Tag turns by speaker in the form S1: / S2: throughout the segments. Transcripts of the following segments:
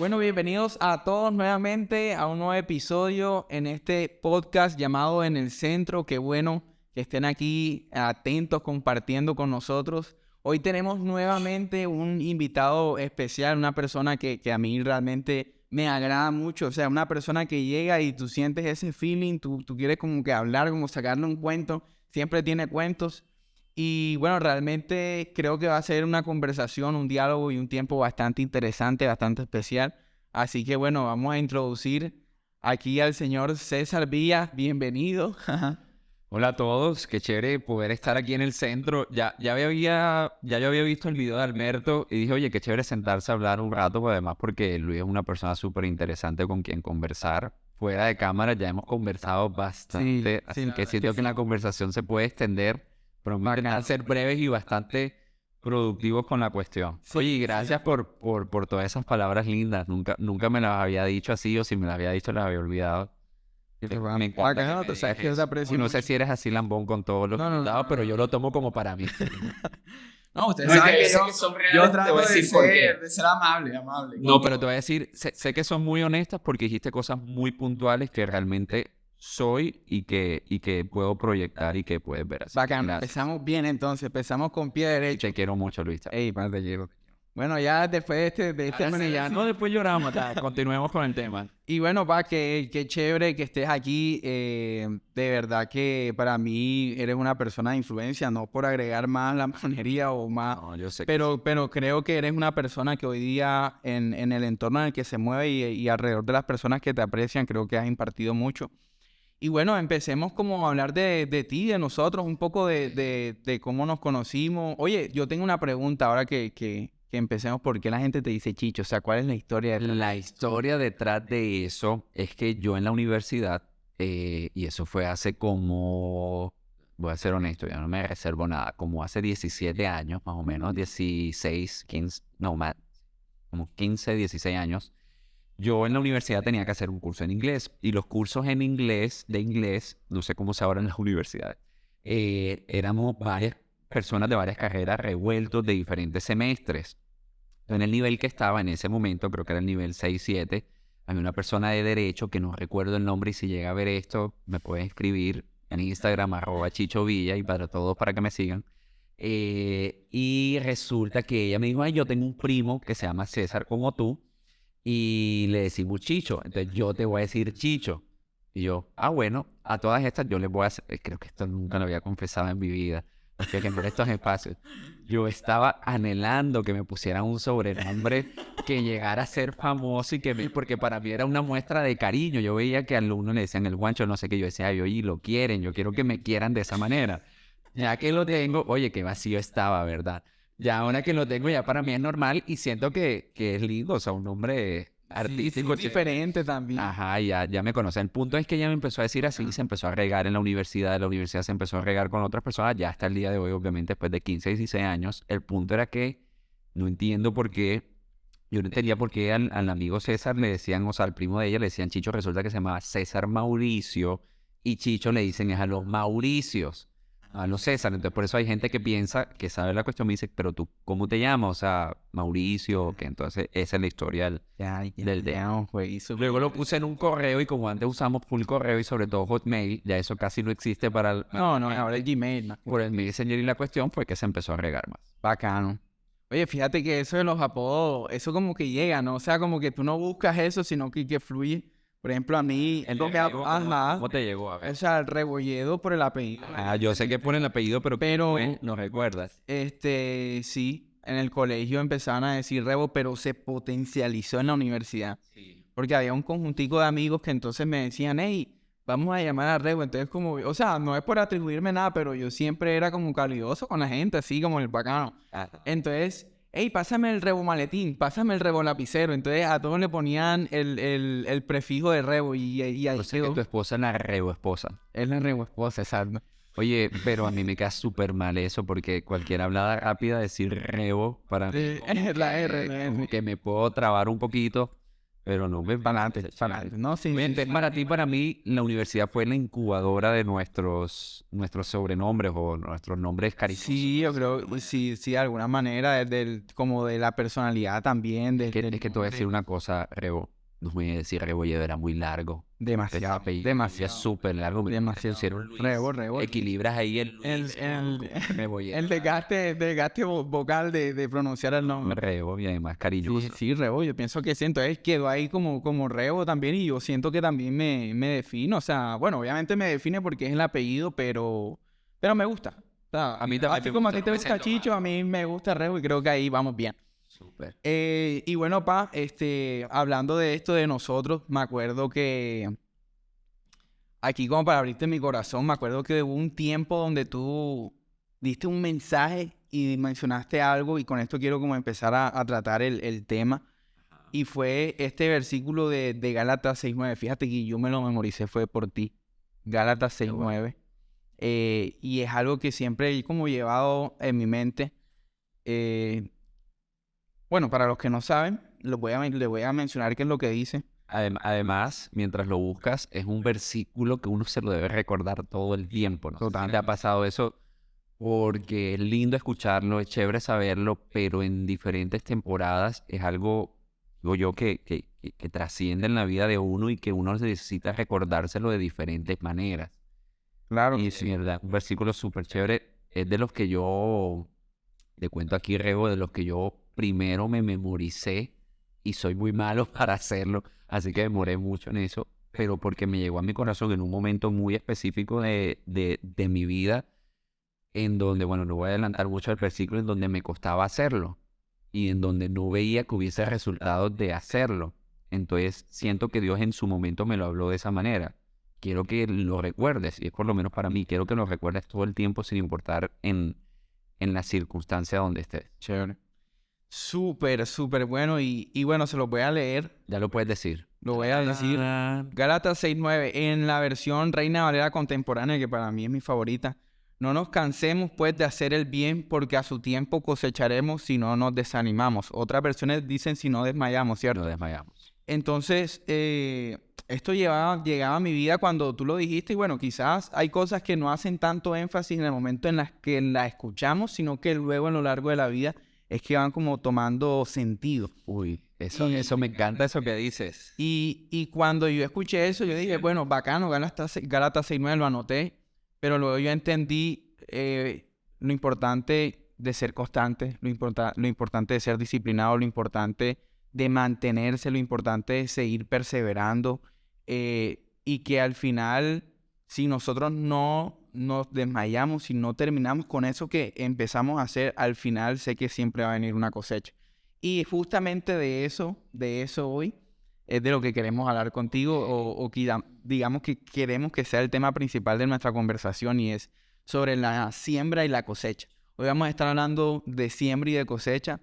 S1: Bueno, bienvenidos a todos nuevamente a un nuevo episodio en este podcast llamado En el Centro. Qué bueno que estén aquí atentos, compartiendo con nosotros. Hoy tenemos nuevamente un invitado especial, una persona que a mí realmente me agrada mucho. O sea, una persona que llega y tú sientes ese feeling, tú quieres como que hablar, como sacarle un cuento. Siempre tiene cuentos. Y bueno, realmente creo que va a ser una conversación, un diálogo y un tiempo bastante interesante, bastante especial. Así que bueno, vamos a introducir aquí al señor César Villa. Bienvenido.
S2: Hola a todos, qué chévere poder estar aquí en el centro. Ya yo había visto el video de Alberto y dije, oye, qué chévere sentarse a hablar un rato, pues, además porque Luis es una persona súper interesante con quien conversar. Fuera de cámara ya hemos conversado bastante, así que siento que la conversación se puede extender, pero más que nada ser breves y bastante productivos con la cuestión. Oye, y gracias por todas esas palabras lindas. Nunca me las había dicho así, o si me las había dicho las había olvidado. Me encanta que me
S1: sabes
S2: digas
S1: que yo te
S2: eso.
S1: aprecio
S2: No sé
S1: mucho.
S2: si eres así lambón con todos los invitados, pero yo lo tomo como para mí.
S1: No, ustedes
S2: No, es
S1: saben
S2: que
S1: que
S2: sé que son reales,
S1: yo
S2: te
S1: trato
S2: voy a
S1: de
S2: decir por qué.
S1: ser amable, amable.
S2: No, pero te voy a decir, sé que son muy honestas porque dijiste cosas muy puntuales que realmente soy y que puedo proyectar y que puedes ver así.
S1: Bacán,
S2: Gracias.
S1: empezamos bien entonces, empezamos con pie
S2: Y
S1: derecho.
S2: te quiero mucho, Luis.
S1: Ey, más te quiero. Bueno, ya después de este
S2: Ahora sí,
S1: ya
S2: no, después lloramos. Continuemos con el tema.
S1: Y bueno, qué chévere que estés aquí. De verdad que para mí eres una persona de influencia, no por agregar más la mamonería o más,
S2: No, yo sé que
S1: pero creo que eres una persona que hoy día en el entorno en el que se mueve y alrededor de las personas que te aprecian, creo que has impartido mucho. Y bueno, empecemos como a hablar de ti, de nosotros, un poco de cómo nos conocimos. Oye, yo tengo una pregunta ahora que empecemos. ¿Por qué la gente te dice Chicho? O sea, ¿cuál es la historia de
S2: la historia detrás de eso es que yo en la universidad, y eso fue hace como, voy a ser honesto, ya no me reservo nada, como hace 17 años, más o menos, 16, 15, no más, como 15, 16 años, yo en la universidad tenía que hacer un curso en inglés, y los cursos en inglés, de inglés, no sé cómo se ahora en las universidades, éramos varias personas de varias carreras revueltos de diferentes semestres. En el nivel que estaba en ese momento, creo que era el nivel 6-7, había una persona de derecho que no recuerdo el nombre, y si llega a ver esto, me pueden escribir en Instagram, @ChichoVilla, y para todos para que me sigan. Y resulta que ella me dijo, ay, yo tengo un primo que se llama César como tú, y le decimos Chicho, entonces yo te voy a decir Chicho. Y yo, bueno, a todas estas yo les voy a hacer, creo que esto nunca lo había confesado en mi vida, porque en estos espacios yo estaba anhelando que me pusieran un sobrenombre que llegara a ser famoso, porque para mí era una muestra de cariño. Yo veía que al uno le decían el guancho, no sé qué, yo decía, ay, oye, lo quieren, yo quiero que me quieran de esa manera. Ya que lo tengo, oye, qué vacío estaba, ¿verdad? Ya ahora que lo tengo, ya para mí es normal y siento que es lindo, o sea, un nombre artístico.
S1: Sí, diferente también.
S2: Ajá, ya me conoce. El punto es que ella me empezó a decir así, y se empezó a regar en la universidad se empezó a regar con otras personas, ya hasta el día de hoy, obviamente, después de 15, 16 años. El punto era que no entiendo por qué, yo no entendía por qué al amigo César le decían, o sea, al primo de ella le decían Chicho, resulta que se llamaba César Mauricio, y Chicho le dicen es a los Mauricios, a los César. Entonces, por eso hay gente que piensa, que sabe la cuestión, me dice, pero tú, ¿cómo te llamas? O sea, Mauricio, que entonces esa es la historia del de. Luego lo puse en un correo, y como antes usamos full correo y sobre todo Hotmail, ya eso casi no existe para el...
S1: No, ahora es Gmail.
S2: Por el Messenger, y la cuestión fue que se empezó a regar más.
S1: Bacano. Oye, fíjate que eso de los apodos, eso como que llega, ¿no? O sea, como que tú no buscas eso, sino que fluye. Por ejemplo, a mí,
S2: ¿Cómo te llegó? A ver.
S1: o sea, el Rebolledo por el apellido.
S2: Yo sé que ponen el apellido, pero no recuerdas.
S1: Sí, en el colegio empezaban a decir Rebo, pero se potencializó en la universidad.
S2: Sí.
S1: Porque había un conjuntico de amigos que entonces me decían, hey, vamos a llamar a Rebo. Entonces, como, o sea, no es por atribuirme nada, pero yo siempre era como calidoso con la gente, así como el bacano. Entonces, hey, pásame el Rebo maletín, pásame el Rebo lapicero. Entonces, a todos le ponían el prefijo de Rebo y ahí
S2: O sea, que tu esposa es la Rebo esposa.
S1: es la Rebo esposa, exacto.
S2: Oye, pero a mí me queda súper mal eso, porque cualquier hablada rápida, decir Rebo, para mí,
S1: La R,
S2: como que me puedo trabar un poquito. Pero no me...
S1: Para adelante, para adelante. No, sí, sí,
S2: Entonces,
S1: sí.
S2: para ti, para mí, la universidad fue la incubadora de nuestros sobrenombres o nuestros nombres cariñosos.
S1: Sí, yo creo, sí, sí, de alguna manera, como de la personalidad también,
S2: Es que
S1: del
S2: te voy a decir
S1: nombre.
S2: una cosa, Rebo. No voy a decir Rebolledo, era muy largo.
S1: Demasiado,
S2: Ese apellido
S1: demasiado,
S2: es súper largo. Me
S1: demasiado.
S2: pusieron Luis.
S1: Rebo.
S2: Equilibras ahí el
S1: El,
S2: Luis
S1: el,
S2: con Rebolledo.
S1: el desgaste vocal de pronunciar el nombre.
S2: Rebo y además
S1: Sí,
S2: cariñoso.
S1: sí, Rebo, yo pienso que sí, entonces quedó ahí como Rebo también y yo siento que también me defino, o sea, bueno, obviamente me define porque es el apellido, pero me gusta. O sea,
S2: A mí también
S1: así
S2: me
S1: como a
S2: gusta,
S1: ti te
S2: no me
S1: gusta
S2: siento
S1: Chicho,
S2: mal.
S1: a mí me gusta Rebo y creo que ahí vamos bien.
S2: Súper.
S1: Y bueno, hablando de esto de nosotros, me acuerdo que aquí como para abrirte mi corazón, me acuerdo que hubo un tiempo donde tú diste un mensaje y mencionaste algo y con esto quiero como empezar a tratar el tema. Y fue este versículo de Gálatas 6:9. Fíjate que yo me lo memoricé, fue por ti. Gálatas
S2: Qué bueno.
S1: 6:9. Y es algo que siempre he como llevado en mi mente. Eh, bueno, para los que no saben, les voy a mencionar qué es lo que dice.
S2: Además, mientras lo buscas, es un versículo que uno se lo debe recordar todo el tiempo, ¿no?
S1: Total.
S2: ¿Te ha pasado eso? Porque es lindo escucharlo, es chévere saberlo, pero en diferentes temporadas es algo, digo yo, que trasciende en la vida de uno y que uno necesita recordárselo de diferentes maneras.
S1: Claro
S2: Y
S1: que
S2: sí,
S1: sí.
S2: verdad, un versículo súper chévere, es de los que yo, te cuento aquí, Rego, de los que yo primero me memoricé y soy muy malo para hacerlo, así que demoré mucho en eso, pero porque me llegó a mi corazón en un momento muy específico de mi vida en donde, bueno, no voy a adelantar mucho el versículo, en donde me costaba hacerlo y en donde no veía que hubiese resultados de hacerlo. Entonces siento que Dios en su momento me lo habló de esa manera. Quiero que lo recuerdes, y es por lo menos para mí, quiero que lo recuerdes todo el tiempo sin importar en la circunstancia donde estés.
S1: Chévere. Súper, súper bueno. Y bueno, se los voy a leer.
S2: Ya lo puedes decir.
S1: Lo voy a decir. Gálatas 6:9, en la versión Reina Valera contemporánea, que para mí es mi favorita. No nos cansemos pues de hacer el bien, porque a su tiempo cosecharemos si no nos desanimamos. Otras versiones dicen si no desmayamos, ¿cierto?
S2: No desmayamos.
S1: Entonces, esto llegaba a mi vida cuando tú lo dijiste y bueno, quizás hay cosas que no hacen tanto énfasis en el momento en las que la escuchamos, sino que luego a lo largo de la vida es que van como tomando sentido.
S2: Uy, eso me encanta eso que dices.
S1: Y cuando yo escuché eso, yo dije, bueno, bacano, Gálatas 6:9 lo anoté, pero luego yo entendí lo importante de ser constante, lo importante de ser disciplinado, lo importante de mantenerse, lo importante de seguir perseverando y que al final, si nosotros no nos desmayamos, si no terminamos con eso que empezamos a hacer, al final sé que siempre va a venir una cosecha. Y justamente de eso hoy es de lo que queremos hablar contigo o que digamos que queremos que sea el tema principal de nuestra conversación y es sobre la siembra y la cosecha. Hoy vamos a estar hablando de siembra y de cosecha.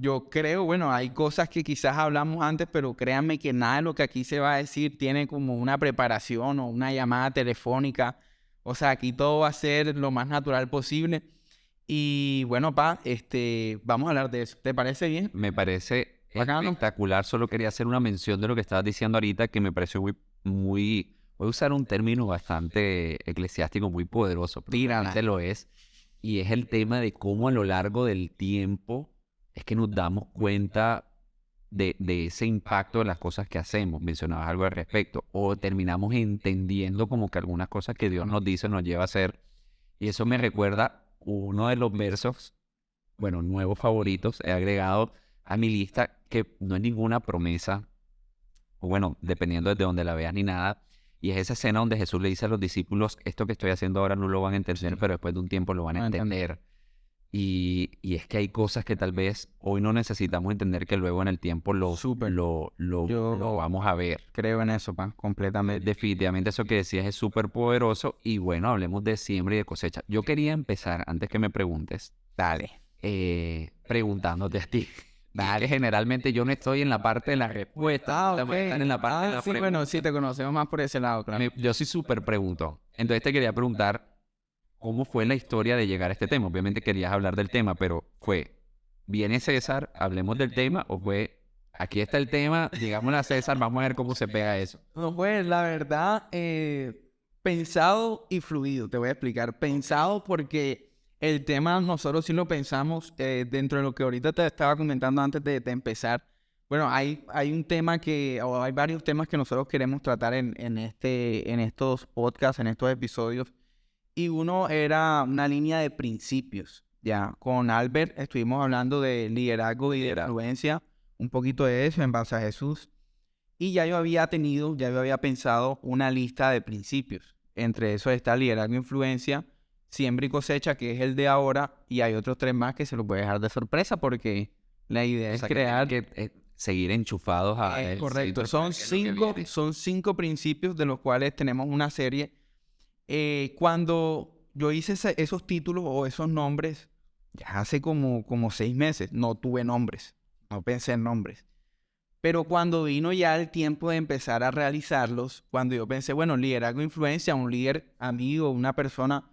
S1: Yo creo, bueno, hay cosas que quizás hablamos antes, pero créanme que nada de lo que aquí se va a decir tiene como una preparación o una llamada telefónica. O sea, aquí todo va a ser lo más natural posible. Y bueno, vamos a hablar de eso. ¿Te parece bien?
S2: Me parece
S1: Bacano.
S2: espectacular. Solo quería hacer una mención de lo que estabas diciendo ahorita, que me pareció voy a usar un término bastante eclesiástico, muy poderoso, pero
S1: Tírala.
S2: realmente lo es. Y es el tema de cómo a lo largo del tiempo es que nos damos cuenta de ese impacto de las cosas que hacemos. Mencionabas algo al respecto. O terminamos entendiendo como que algunas cosas que Dios nos dice nos lleva a hacer. Y eso me recuerda uno de los versos, bueno, nuevos favoritos, he agregado a mi lista, que no es ninguna promesa, o bueno, dependiendo desde donde la veas ni nada, y es esa escena donde Jesús le dice a los discípulos, esto que estoy haciendo ahora no lo van a entender, pero después de un tiempo lo van a entender. Y es que hay cosas que tal vez hoy no necesitamos entender que luego en el tiempo lo vamos a ver.
S1: Creo en eso, completamente.
S2: Definitivamente eso que decías es súper poderoso. Y bueno, hablemos de siembra y de cosecha. Yo quería empezar, antes que me preguntes,
S1: Dale.
S2: preguntándote a ti. Dale, generalmente yo no estoy en la parte de la respuesta. Están en la parte de la
S1: sí,
S2: pregunta.
S1: bueno, sí, te conocemos más por ese lado, claro.
S2: Yo soy súper preguntón. Entonces te quería preguntar, ¿cómo fue la historia de llegar a este tema? Obviamente querías hablar del tema, pero ¿viene César, hablemos del tema, o fue, aquí está el tema, digámosle a César, vamos a ver cómo se pega eso.
S1: No, pues la verdad, pensado y fluido, te voy a explicar. Pensado porque el tema nosotros sí lo pensamos dentro de lo que ahorita te estaba comentando antes de empezar. Bueno, hay un tema o hay varios temas que nosotros queremos tratar en estos podcasts, en estos episodios. Y uno era una línea de principios. Ya, con Albert estuvimos hablando de liderazgo y de influencia, un poquito de eso en base a Jesús. Y ya yo había pensado una lista de principios. Entre esos está liderazgo e influencia, siembra y cosecha, que es el de ahora, y hay otros 3 más que se los voy a dejar de sorpresa porque la idea es crear...
S2: que seguir enchufados a él.
S1: correcto, son 5 principios de los cuales tenemos una serie. Cuando yo hice esos títulos o esos nombres, ya hace como 6 meses, no tuve nombres, no pensé en nombres. Pero cuando vino ya el tiempo de empezar a realizarlos, cuando yo pensé, bueno, liderazgo, influencia, un líder, amigo, una persona,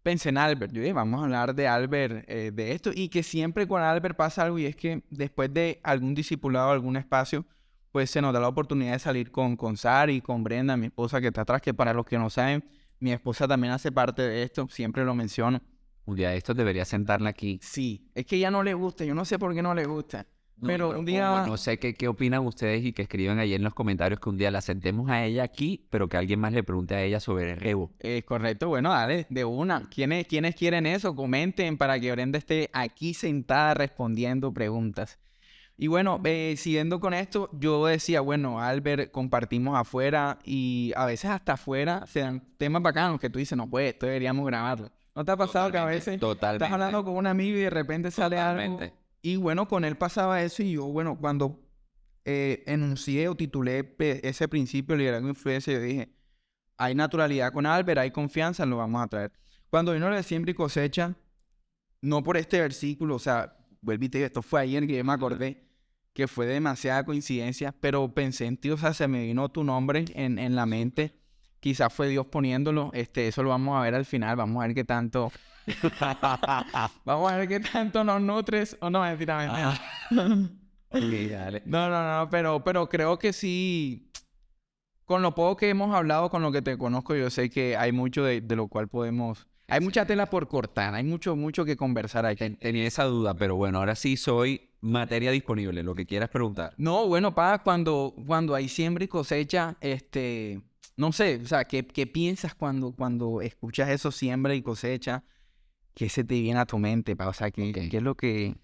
S1: pensé en Albert. Yo dije, vamos a hablar de Albert, de esto. Y que siempre con Albert pasa algo y es que después de algún discipulado, algún espacio, pues se nos da la oportunidad de salir con Sari, con Brenda, mi esposa que está atrás, que para los que no saben, mi esposa también hace parte de esto, siempre lo menciono.
S2: Un día de estos debería sentarla aquí.
S1: Sí, es que ella no le gusta, yo no sé por qué no le gusta. Pero un día...
S2: No sé qué opinan ustedes y que escriban ahí en los comentarios que un día la sentemos a ella aquí, pero que alguien más le pregunte a ella sobre el rebo.
S1: Correcto, bueno, dale, de una. ¿Quiénes quieren eso? Comenten para que Brenda esté aquí sentada respondiendo preguntas. Y bueno, siguiendo con esto, yo decía, bueno, Albert, compartimos afuera y a veces hasta afuera se dan temas bacanos que tú dices, no, pues, esto deberíamos grabarlo. ¿No te ha pasado que a veces estás hablando con un amigo y de repente sale algo? Y bueno, con él pasaba eso y yo, bueno, cuando enuncié o titulé ese principio de liderazgo e influencia, yo dije, hay naturalidad con Albert, hay confianza, lo vamos a traer. Cuando vino lo de siembra y cosecha, no por este versículo, o sea, vuelvo y te digo, esto fue ayer que yo me acordé que fue demasiada coincidencia, pero pensé en ti, o sea, se me vino tu nombre en la mente. Quizás fue Dios poniéndolo, eso lo vamos a ver al final, vamos a ver qué tanto... vamos a ver qué tanto nos nutres o no, mentira.
S2: Okay, dale.
S1: No, pero creo que sí, con lo poco que hemos hablado, con lo que te conozco, yo sé que hay mucho de lo cual podemos... Hay mucha tela por cortar, hay mucho que conversar aquí.
S2: Tenía esa duda, pero bueno, ahora sí soy materia disponible, lo que quieras preguntar.
S1: No, bueno, cuando hay siembra y cosecha, no sé, o sea, ¿qué piensas cuando escuchas eso, siembra y cosecha? ¿Qué se te viene a tu mente, pa? O sea, ¿qué es lo que...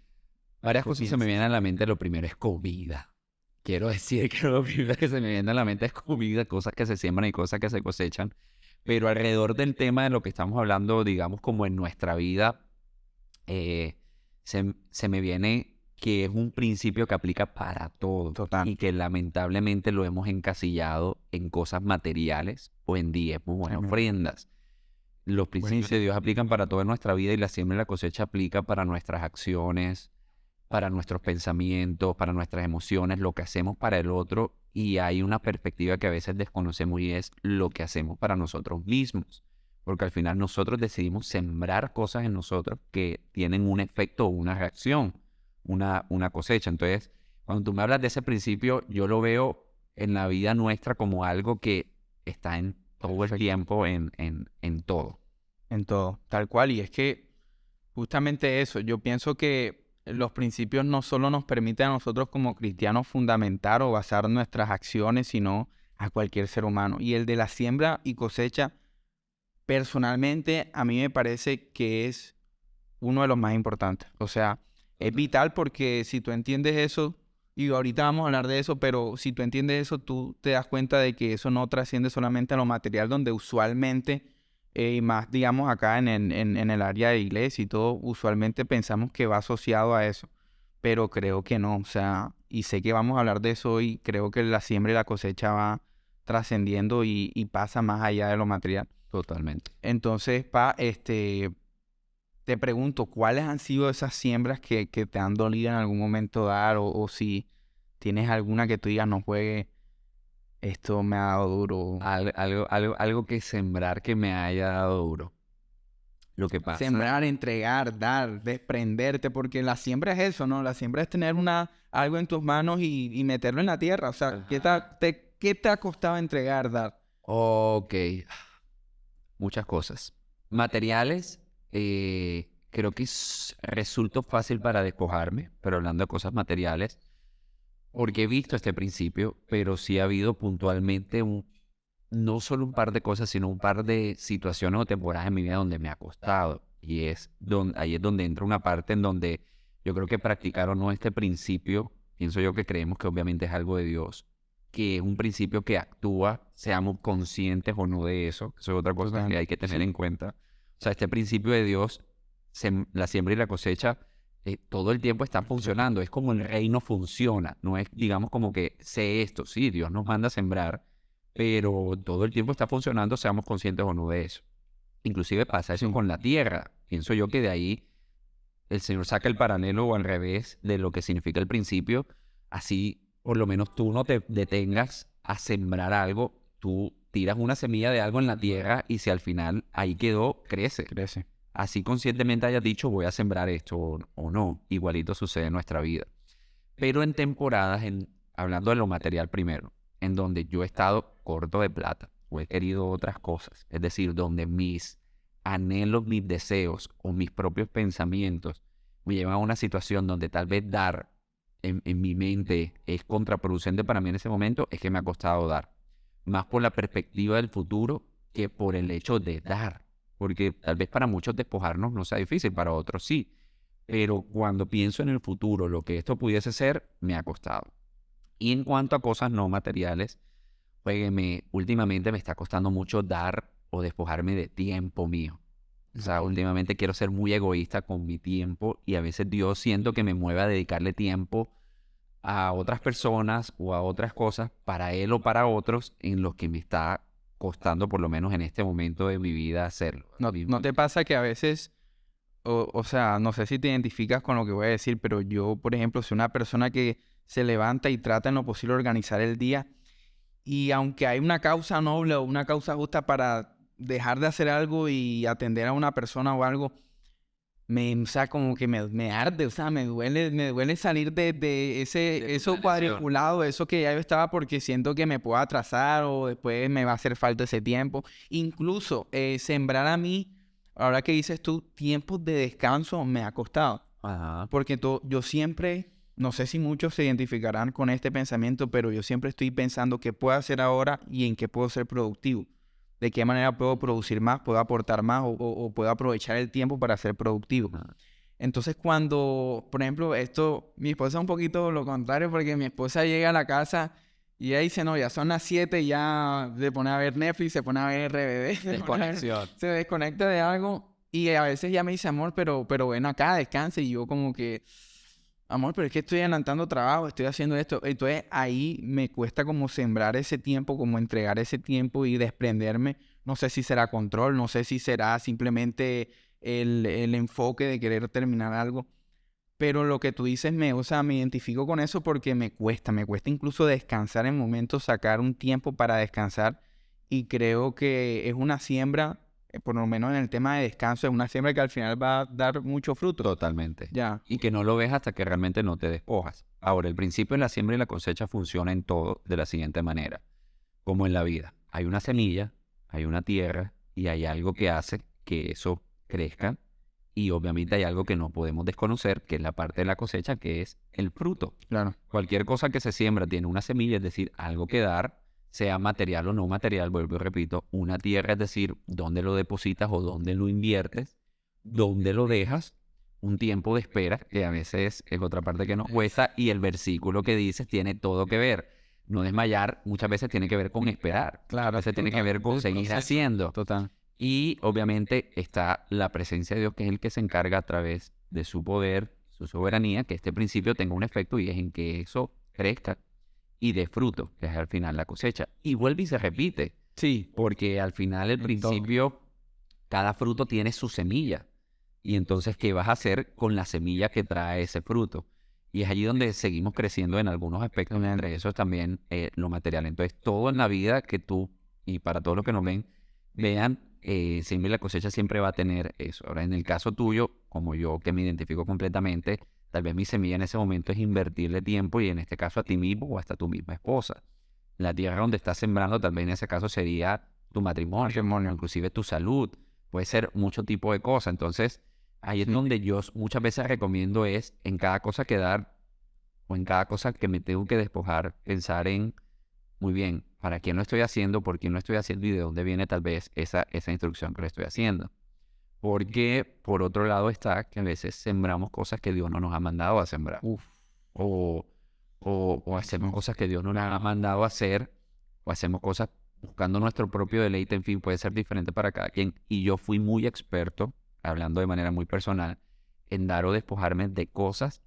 S2: Varias cosas se me vienen a la mente. Lo primero es comida. Quiero decir que lo primero que se me viene a la mente es comida, cosas que se siembran y cosas que se cosechan. Pero alrededor del tema de lo que estamos hablando, digamos, como en nuestra vida, se me viene que es un principio que aplica para todo.
S1: Total.
S2: Y que lamentablemente lo hemos encasillado en cosas materiales o en diezmos o en ofrendas. Los principios de Dios aplican para toda nuestra vida y la siembra y la cosecha aplica para nuestras acciones, para nuestros pensamientos, para nuestras emociones, lo que hacemos para el otro. Y hay una perspectiva que a veces desconocemos y es lo que hacemos para nosotros mismos. Porque al final nosotros decidimos sembrar cosas en nosotros que tienen un efecto o una reacción, una cosecha. Entonces, cuando tú me hablas de ese principio, yo lo veo en la vida nuestra como algo que está en todo el tiempo, en todo.
S1: En todo, tal cual. Y es que justamente eso, yo pienso que los principios no solo nos permiten a nosotros como cristianos fundamentar o basar nuestras acciones, sino a cualquier ser humano. Y el de la siembra y cosecha, personalmente, a mí me parece que es uno de los más importantes. O sea, es vital porque si tú entiendes eso, y ahorita vamos a hablar de eso, pero si tú entiendes eso, tú te das cuenta de que eso no trasciende solamente a lo material, donde usualmente, y más digamos acá en el área de iglesia y todo, usualmente pensamos que va asociado a eso, pero creo que no, o sea, y sé que vamos a hablar de eso hoy, creo que la siembra y la cosecha va trascendiendo y pasa más allá de lo material.
S2: Totalmente.
S1: Entonces, te pregunto, ¿cuáles han sido esas siembras que te han dolido en algún momento dar? O si tienes alguna que tú digas, no juegue, esto me ha dado duro.
S2: Algo que sembrar que me haya dado duro. Lo que pasa...
S1: Sembrar, entregar, dar, desprenderte, porque la siembra es eso, ¿no? La siembra es tener algo en tus manos y meterlo en la tierra. O sea, ¿qué te ha costado entregar, dar?
S2: Ok, muchas cosas. Materiales, creo que resultó fácil para despojarme, pero hablando de cosas materiales, porque he visto este principio, pero sí ha habido puntualmente no solo un par de cosas, sino un par de situaciones o temporadas en mi vida donde me ha costado. Y ahí es donde entra una parte en donde yo creo que practicar o no este principio, pienso yo que creemos que obviamente es algo de Dios, que es un principio que actúa, seamos conscientes o no de eso. Eso es otra cosa que hay que tener en cuenta. O sea, este principio de Dios, la siembra y la cosecha, todo el tiempo está funcionando. Es como el reino funciona. No es, digamos, como que sé esto. Sí, Dios nos manda a sembrar, pero todo el tiempo está funcionando, seamos conscientes o no de eso. Inclusive pasa eso con la tierra. Pienso yo que de ahí el Señor saca el paralelo o al revés de lo que significa el principio. Así, por lo menos tú no te detengas a sembrar algo. Tú tiras una semilla de algo en la tierra y si al final ahí quedó, crece.
S1: Crece.
S2: Así conscientemente hayas dicho, voy a sembrar esto o no. Igualito sucede en nuestra vida. Pero en temporadas, hablando de lo material primero, en donde yo he estado corto de plata o he querido otras cosas, es decir, donde mis anhelos, mis deseos o mis propios pensamientos me llevan a una situación donde tal vez dar en mi mente es contraproducente para mí en ese momento, es que me ha costado dar. Más por la perspectiva del futuro que por el hecho de dar. Porque tal vez para muchos despojarnos no sea difícil, para otros sí. Pero cuando pienso en el futuro, lo que esto pudiese ser, me ha costado. Y en cuanto a cosas no materiales, pues últimamente me está costando mucho dar o despojarme de tiempo mío. O sea, últimamente quiero ser muy egoísta con mi tiempo y a veces Dios siento que me mueve a dedicarle tiempo a otras personas o a otras cosas para Él o para otros en los que me está costando, por lo menos en este momento de mi vida, hacerlo.
S1: ¿No te pasa que a veces, o sea, no sé si te identificas con lo que voy a decir, pero yo, por ejemplo, soy una persona que se levanta y trata en lo posible de organizar el día y aunque hay una causa noble o una causa justa para dejar de hacer algo y atender a una persona o algo, o sea, como que me arde, o sea, me duele salir de eso cuadriculado, eso que ya yo estaba porque siento que me puedo atrasar o después me va a hacer falta ese tiempo. Incluso sembrar a mí, ahora que dices tú, tiempos de descanso me ha costado.
S2: Ajá.
S1: Porque yo siempre, no sé si muchos se identificarán con este pensamiento, pero yo siempre estoy pensando qué puedo hacer ahora y en qué puedo ser productivo. De qué manera puedo producir más, puedo aportar más o puedo aprovechar el tiempo para ser productivo.
S2: Ajá.
S1: Entonces cuando, por ejemplo, mi esposa es un poquito lo contrario porque mi esposa llega a la casa y ella dice, no, ya son las 7, ya se pone a ver Netflix, se pone a ver RBD,
S2: Desconexión.
S1: se desconecta de algo y a veces ya me dice, amor, pero ven acá, descanse. Y yo como que, amor, pero es que estoy adelantando trabajo, estoy haciendo esto. Entonces ahí me cuesta como sembrar ese tiempo, como entregar ese tiempo y desprenderme. No sé si será control, no sé si será simplemente el enfoque de querer terminar algo. Pero lo que tú dices, o sea, me identifico con eso porque me cuesta incluso descansar en momentos, sacar un tiempo para descansar. Y creo que es una siembra, por lo menos en el tema de descanso, es una siembra que al final va a dar mucho fruto.
S2: Totalmente.
S1: Ya.
S2: Y que no lo ves hasta que realmente no te despojas. Ahora, el principio de la siembra y la cosecha funciona en todo de la siguiente manera. Como en la vida. Hay una semilla, hay una tierra y hay algo que hace que eso crezca. Y obviamente hay algo que no podemos desconocer, que es la parte de la cosecha, que es el fruto.
S1: Claro.
S2: Cualquier cosa que se siembra tiene una semilla, es decir, algo que dar, sea material o no material, vuelvo y repito, una tierra, es decir, dónde lo depositas o dónde lo inviertes, dónde lo dejas, un tiempo de espera, que a veces es otra parte que nos cuesta, y el versículo que dices tiene todo que ver. No desmayar muchas veces tiene que ver con esperar,
S1: Claro.
S2: a veces tiene que ver con seguir haciendo.
S1: Total.
S2: Y obviamente está la presencia de Dios, que es el que se encarga a través de su poder, su soberanía, que este principio tenga un efecto y es en que eso crezca y dé fruto, que es al final la cosecha. Y vuelve y se repite,
S1: Sí.
S2: porque al final el principio, cada fruto tiene su semilla. Y entonces, ¿qué vas a hacer con la semilla que trae ese fruto? Y es allí donde seguimos creciendo en algunos aspectos, entre esos también lo material. Entonces, todo en la vida que tú, y para todos los que nos ven, vean siempre la cosecha siempre va a tener eso. Ahora, en el caso tuyo, como yo que me identifico completamente, tal vez mi semilla en ese momento es invertirle tiempo y en este caso a ti mismo o hasta tu misma esposa. La tierra donde estás sembrando tal vez en ese caso sería tu matrimonio, inclusive tu salud. Puede ser mucho tipo de cosas. Entonces, ahí es donde yo muchas veces recomiendo es en cada cosa que dar o en cada cosa que me tengo que despojar, pensar en, muy bien, ¿para quién lo estoy haciendo? ¿Por quién lo estoy haciendo? ¿Y de dónde viene tal vez esa instrucción que le estoy haciendo? Porque por otro lado está que a veces sembramos cosas que Dios no nos ha mandado a sembrar.
S1: Uf.
S2: O, o hacemos cosas que Dios no nos ha mandado a hacer. O hacemos cosas buscando nuestro propio deleite. En fin, puede ser diferente para cada quien. Y yo fui muy experto, hablando de manera muy personal, en dar o despojarme de cosas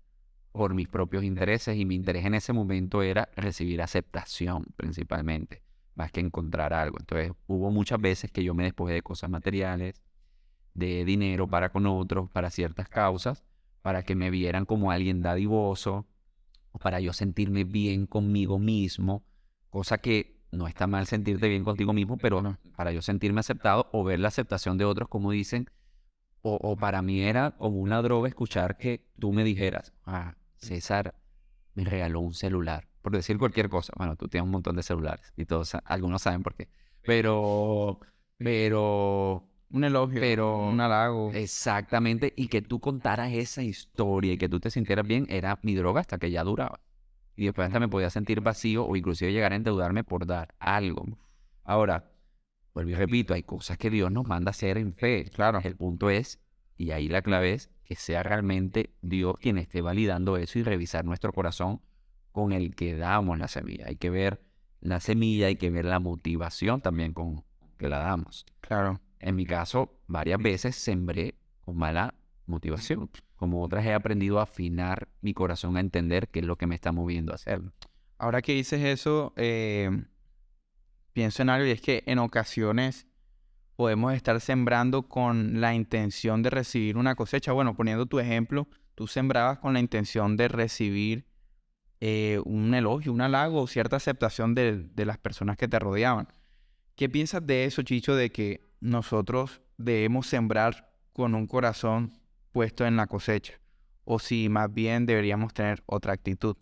S2: por mis propios intereses. Y mi interés en ese momento era recibir aceptación principalmente, más que encontrar algo. Entonces hubo muchas veces que yo me despojé de cosas materiales, de dinero para con otros, para ciertas causas, para que me vieran como alguien dadivoso, o para yo sentirme bien conmigo mismo, cosa que no está mal sentirte bien contigo mismo, pero para yo sentirme aceptado o ver la aceptación de otros, como dicen, o para mí era como una droga escuchar que tú me dijeras, César me regaló un celular, por decir cualquier cosa. Bueno, tú tienes un montón de celulares y todos, algunos saben por qué, pero, pero
S1: Un elogio, un halago.
S2: exactamente, y que tú contaras esa historia y que tú te sintieras bien, era mi droga hasta que ya duraba. Y después hasta me podía sentir vacío o inclusive llegar a endeudarme por dar algo. Ahora, vuelvo y repito, hay cosas que Dios nos manda a hacer en fe.
S1: Claro.
S2: El punto es, y ahí la clave es, que sea realmente Dios quien esté validando eso y revisar nuestro corazón con el que damos la semilla. Hay que ver la semilla, hay que ver la motivación también con que la damos.
S1: Claro.
S2: En mi caso, varias veces sembré con mala motivación. Como otras he aprendido a afinar mi corazón a entender qué es lo que me está moviendo a hacerlo.
S1: Ahora que dices eso, pienso en algo y es que en ocasiones podemos estar sembrando con la intención de recibir una cosecha. Bueno, poniendo tu ejemplo, tú sembrabas con la intención de recibir un elogio, un halago o cierta aceptación de las personas que te rodeaban. ¿Qué piensas de eso, Chicho, de que nosotros debemos sembrar con un corazón puesto en la cosecha? O si más bien deberíamos tener otra actitud.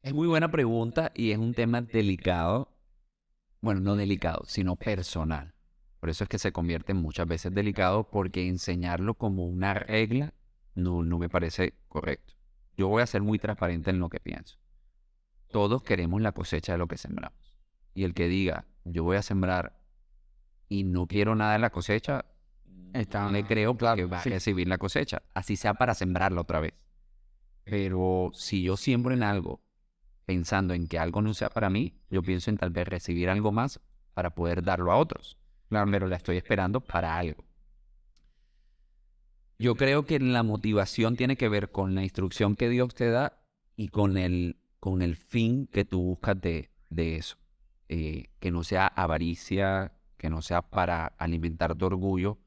S2: Es muy buena pregunta y es un tema delicado. Bueno, no delicado, sino personal. Por eso es que se convierte muchas veces delicado porque enseñarlo como una regla no me parece correcto. Yo voy a ser muy transparente en lo que pienso. Todos queremos la cosecha de lo que sembramos. Y el que diga, yo voy a sembrar y no quiero nada de la cosecha, no le creo que va a recibir la cosecha. Así sea para sembrarla otra vez. Pero si yo siembro en algo pensando en que algo no sea para mí, yo pienso en tal vez recibir algo más para poder darlo a otros. Claro, pero la estoy esperando para algo. Yo creo que la motivación tiene que ver con la instrucción que Dios te da y con el fin que tú buscas de eso. Que no sea avaricia, que no sea para alimentar tu orgullo,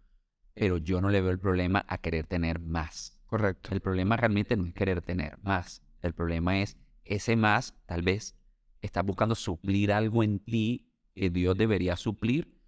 S2: pero yo no le veo el problema a querer tener más.
S1: Correcto.
S2: El problema realmente no es querer tener más. El problema es ese más, tal vez, estás buscando suplir algo en ti que Dios debería suplir,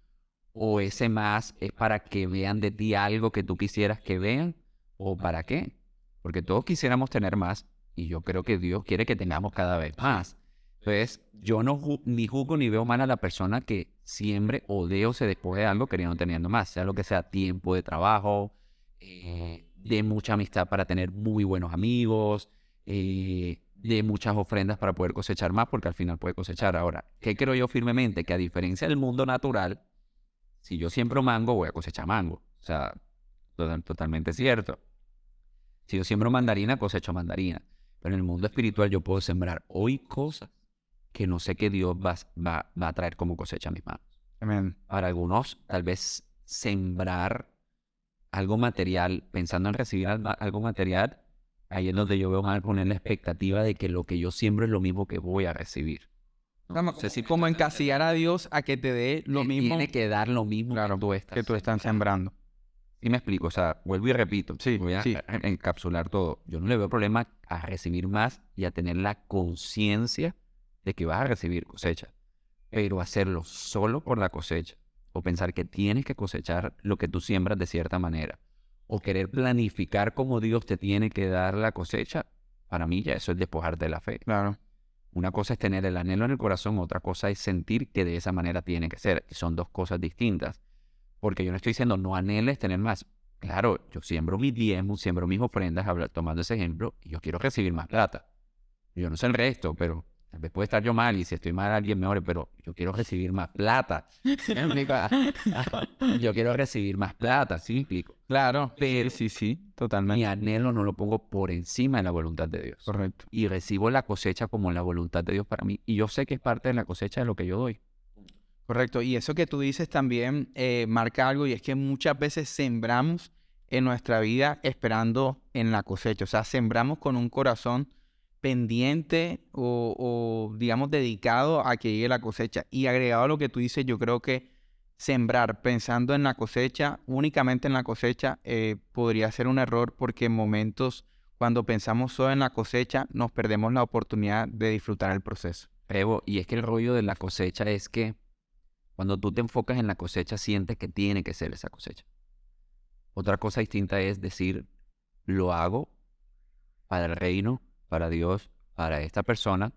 S2: o ese más es para que vean de ti algo que tú quisieras que vean, o para qué. Porque todos quisiéramos tener más, y yo creo que Dios quiere que tengamos cada vez más. Entonces, yo no ni juzgo ni veo mal a la persona que siembre o dé o se despoje de algo queriendo teniendo más, sea lo que sea, tiempo de trabajo, de mucha amistad para tener muy buenos amigos, de muchas ofrendas para poder cosechar más, porque al final puede cosechar. Ahora, ¿qué creo yo firmemente? Que a diferencia del mundo natural, si yo siembro mango, voy a cosechar mango. O sea, totalmente cierto. Si yo siembro mandarina, cosecho mandarina. Pero en el mundo espiritual yo puedo sembrar hoy cosas que no sé qué Dios va a traer como cosecha a mis manos.
S1: Amén.
S2: Para algunos, tal vez sembrar algo material, pensando en recibir algo material, ahí es donde yo veo mal poner la expectativa de que lo que yo siembro es lo mismo que voy a recibir.
S1: No sé si como encasillar a Dios a que te dé lo mismo.
S2: Tiene que dar lo mismo
S1: Claro, que tú estás sembrando.
S2: Sí me explico, o sea, vuelvo y repito, voy a encapsular todo. Yo no le veo problema a recibir más y a tener la conciencia de que vas a recibir cosecha, pero hacerlo solo por la cosecha o pensar que tienes que cosechar lo que tú siembras de cierta manera, o querer planificar cómo Dios te tiene que dar la cosecha, para mí ya eso es despojarte de la fe.
S1: Claro.
S2: Una cosa es tener el anhelo en el corazón, otra cosa es sentir que de esa manera tiene que ser. Y son dos cosas distintas. Porque yo no estoy diciendo no anheles tener más. Claro, yo siembro mis diezmos, siembro mis ofrendas, tomando ese ejemplo, y yo quiero recibir más plata. Yo no sé el resto, pero tal vez puede estar yo mal, y si estoy mal alguien me ore, pero yo quiero recibir más plata. ¿Me explico? Yo quiero recibir más plata, ¿sí me explico?
S1: Claro.
S2: Pero
S1: Sí,
S2: mi
S1: totalmente.
S2: anhelo no lo pongo por encima de la voluntad de Dios.
S1: Correcto.
S2: Y recibo la cosecha como la voluntad de Dios para mí. Y yo sé que es parte de la cosecha de lo que yo doy.
S1: Correcto. Y eso que tú dices también marca algo, y es que muchas veces sembramos en nuestra vida esperando en la cosecha. O sea, sembramos con un corazón pendiente o digamos, dedicado a que llegue la cosecha. Y agregado a lo que tú dices, yo creo que sembrar pensando en la cosecha, únicamente en la cosecha, podría ser un error, porque en momentos cuando pensamos solo en la cosecha, nos perdemos la oportunidad de disfrutar el proceso.
S2: Evo, y es que el rollo de la cosecha es que cuando tú te enfocas en la cosecha, sientes que tiene que ser esa cosecha. Otra cosa distinta es decir, lo hago para el reino, para Dios, para esta persona.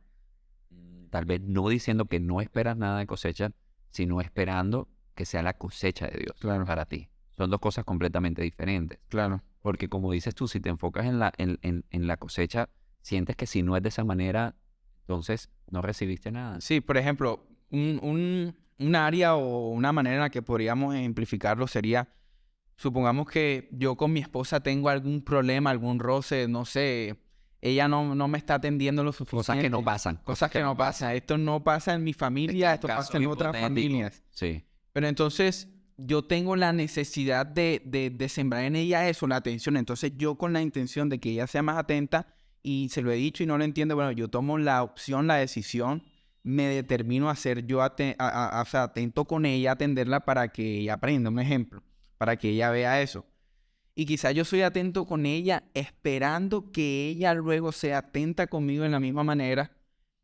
S2: Tal vez no diciendo que no esperas nada de cosecha, sino esperando que sea la cosecha de Dios
S1: Claro.
S2: para ti. Son dos cosas completamente diferentes.
S1: Claro.
S2: Porque como dices tú, si te enfocas en la cosecha, sientes que si no es de esa manera, entonces no recibiste nada.
S1: Sí, por ejemplo, un área o una manera en la que podríamos ejemplificarlo sería, supongamos que yo con mi esposa tengo algún problema, algún roce, no sé, ella no me está atendiendo lo suficiente.
S2: Cosas que no pasan.
S1: Cosas que no pasan. Esto no pasa en mi familia, esto
S2: Caso
S1: pasa en otras
S2: hipotético.
S1: familias.
S2: Sí.
S1: Pero entonces yo tengo la necesidad de sembrar en ella eso, la atención. Entonces yo, con la intención de que ella sea más atenta, y se lo he dicho y no lo entiende, bueno, yo tomo la opción, la decisión, me determino a ser yo o sea, atento con ella, atenderla para que ella aprenda, un ejemplo, para que ella vea eso. Y quizás yo soy atento con ella esperando que ella luego sea atenta conmigo en la misma manera,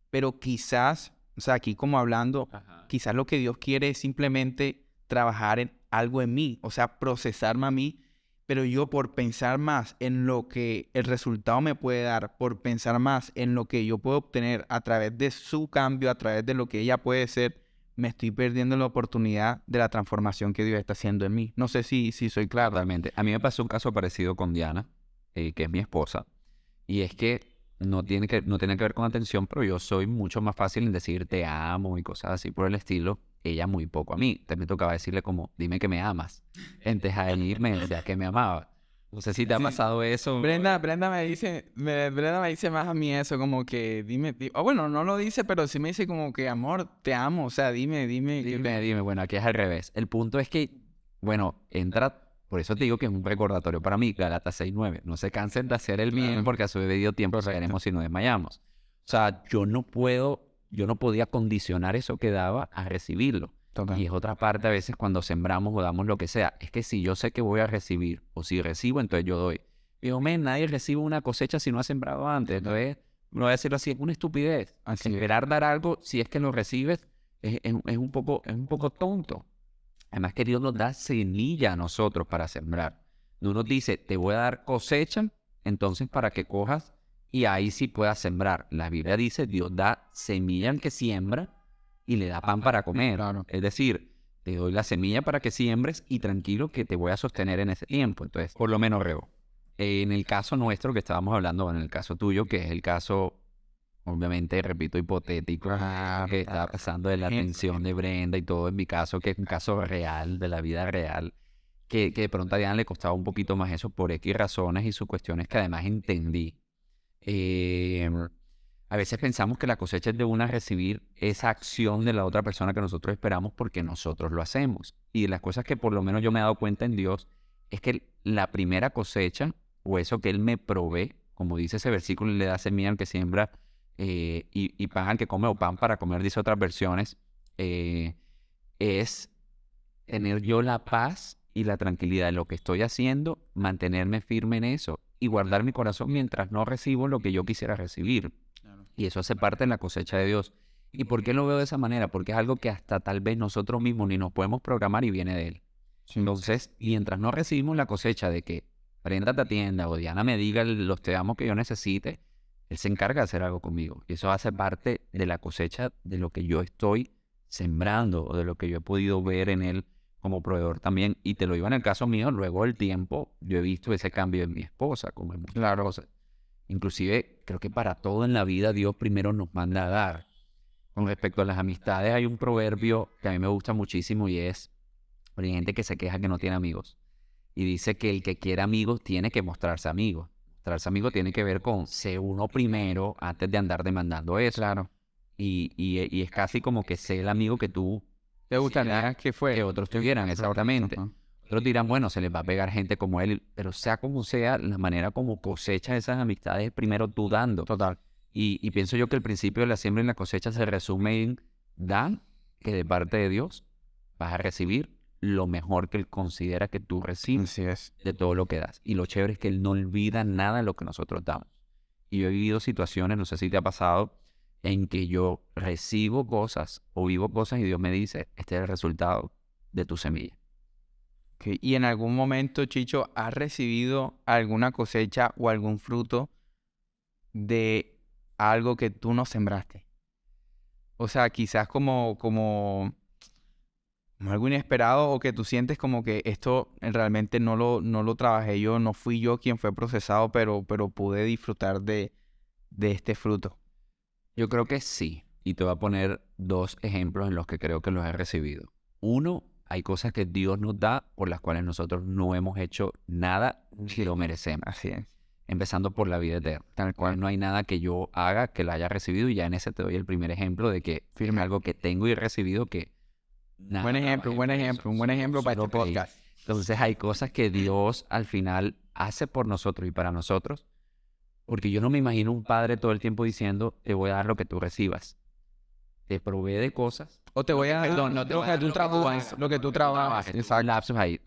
S1: pero quizás, o sea, aquí como hablando, quizás lo que Dios quiere es simplemente trabajar en algo en mí, o sea, procesarme a mí, pero yo, por pensar más en lo que el resultado me puede dar, por pensar más en lo que yo puedo obtener a través de su cambio, a través de lo que ella puede ser, me estoy perdiendo la oportunidad de la transformación que Dios está haciendo en mí. No sé si soy claro.
S2: Totalmente. A mí me pasó un caso parecido con Diana, que es mi esposa, y es que no tiene que ver con atención, pero yo soy mucho más fácil en decir te amo y cosas así por el estilo. Ella muy poco a mí. Entonces me tocaba decirle como, dime que me amas. Entonces a él me decía que me amaba. No sé si te ha
S1: Sí.
S2: pasado eso.
S1: Brenda me dice más a mí eso, como que bueno, no lo dice, pero sí me dice como que, amor, te amo, o sea, dime.
S2: Dime, bueno, aquí es al revés. El punto es que, bueno, por eso te digo que es un recordatorio para mí, Gálatas 6:9. No se cansen de hacer el bien,
S1: Claro.
S2: porque a su debido tiempo sacaremos si no desmayamos. O sea, yo no podía condicionar eso que daba a recibirlo.
S1: Total.
S2: Y es otra parte a veces cuando sembramos o damos lo que sea. Es que si yo sé que voy a recibir, o si recibo, entonces yo doy. Digo, nadie recibe una cosecha si no ha sembrado antes. Entonces, no voy a decirlo así, es una estupidez.
S1: Así es.
S2: Esperar dar algo, si es que lo recibes, es un poco tonto. Además que Dios nos da semilla a nosotros para sembrar. No nos dice, te voy a dar cosecha, entonces para que cojas y ahí sí puedas sembrar. La Biblia dice, Dios da semilla al que siembra y le da pan para comer.
S1: Claro.
S2: Es decir, te doy la semilla para que siembres y tranquilo que te voy a sostener en ese tiempo. Entonces, por lo menos, Reo, en el caso nuestro que estábamos hablando, en el caso tuyo, que es el caso, obviamente, repito, hipotético, que estaba pasando de la atención de Brenda y todo, en mi caso, que es un caso real, de la vida real, que de pronto a Diana le costaba un poquito más eso por X razones y sus cuestiones que además entendí. A veces pensamos que la cosecha es de una recibir esa acción de la otra persona que nosotros esperamos porque nosotros lo hacemos. Y de las cosas que por lo menos yo me he dado cuenta en Dios es que la primera cosecha o eso que Él me provee, como dice ese versículo, le da semilla al que siembra y pan al que come, o pan para comer, dice otras versiones, es tener yo la paz y la tranquilidad de lo que estoy haciendo, mantenerme firme en eso y guardar mi corazón mientras no recibo lo que yo quisiera recibir.
S1: Claro.
S2: Y eso hace parte de la cosecha de Dios. ¿Y por qué lo veo de esa manera? Porque es algo que hasta tal vez nosotros mismos ni nos podemos programar y viene de Él. Entonces, mientras no recibimos la cosecha de que Brenda te atienda o Diana me diga los te amo que yo necesite, Él se encarga de hacer algo conmigo. Y eso hace parte de la cosecha de lo que yo estoy sembrando o de lo que yo he podido ver en Él como proveedor también. Y te lo digo en el caso mío, luego del tiempo, yo he visto ese cambio en mi esposa, como en muchas cosas. Inclusive, creo que para todo en la vida Dios primero nos manda a dar. Con respecto a las amistades, hay un proverbio que a mí me gusta muchísimo y es, hay gente que se queja que no tiene amigos. Y dice que el que quiere amigos tiene que mostrarse amigo. Mostrarse amigo tiene que ver con ser uno primero antes de andar demandando eso.
S1: Claro.
S2: Y es casi como que ser el amigo que tú
S1: ¿Te gustaría que
S2: que otros tuvieran, exactamente.
S1: Ajá.
S2: Otros dirán, bueno, se les va a pegar gente como él, pero sea como sea, la manera como cosecha esas amistades es primero tú dando.
S1: Total.
S2: Y pienso yo que el principio de la siembra y la cosecha se resume en dan, que de parte de Dios vas a recibir lo mejor que Él considera que tú recibes
S1: Así es.
S2: de todo lo que das. Y lo chévere es que Él no olvida nada de lo que nosotros damos. Y yo he vivido situaciones, no sé si te ha pasado, en que yo recibo cosas o vivo cosas y Dios me dice, este es el resultado de tu semilla.
S1: Ok. ¿Y en algún momento, Chicho, has recibido alguna cosecha o algún fruto de algo que tú no sembraste? O sea, quizás como algo inesperado o que tú sientes como que esto realmente no lo trabajé yo, no fui yo quien fue procesado, pero pude disfrutar de este fruto.
S2: Yo creo que sí. Y te voy a poner dos ejemplos en los que creo que los he recibido. Uno, hay cosas que Dios nos da por las cuales nosotros no hemos hecho nada ni lo merecemos.
S1: Así es.
S2: Empezando por la vida eterna. Tal cual no hay nada que yo haga que la haya recibido y ya en ese te doy el primer ejemplo de que firme algo que tengo y recibido que nada.
S1: Buen ejemplo,
S2: trabajé
S1: buen
S2: por
S1: ejemplo,
S2: eso,
S1: un buen ejemplo para
S2: solo
S1: este
S2: creí.
S1: podcast.
S2: Entonces hay cosas que Dios al final hace por nosotros y para nosotros, porque yo no me imagino un padre todo el tiempo diciendo, te voy a dar lo que tú recibas. Te provee de cosas.
S1: O te voy a dar
S2: Perdón, no te voy a dar
S1: lo que tú trabajas, lo que tú trabajas. Exacto.
S2: Lapsos ahí,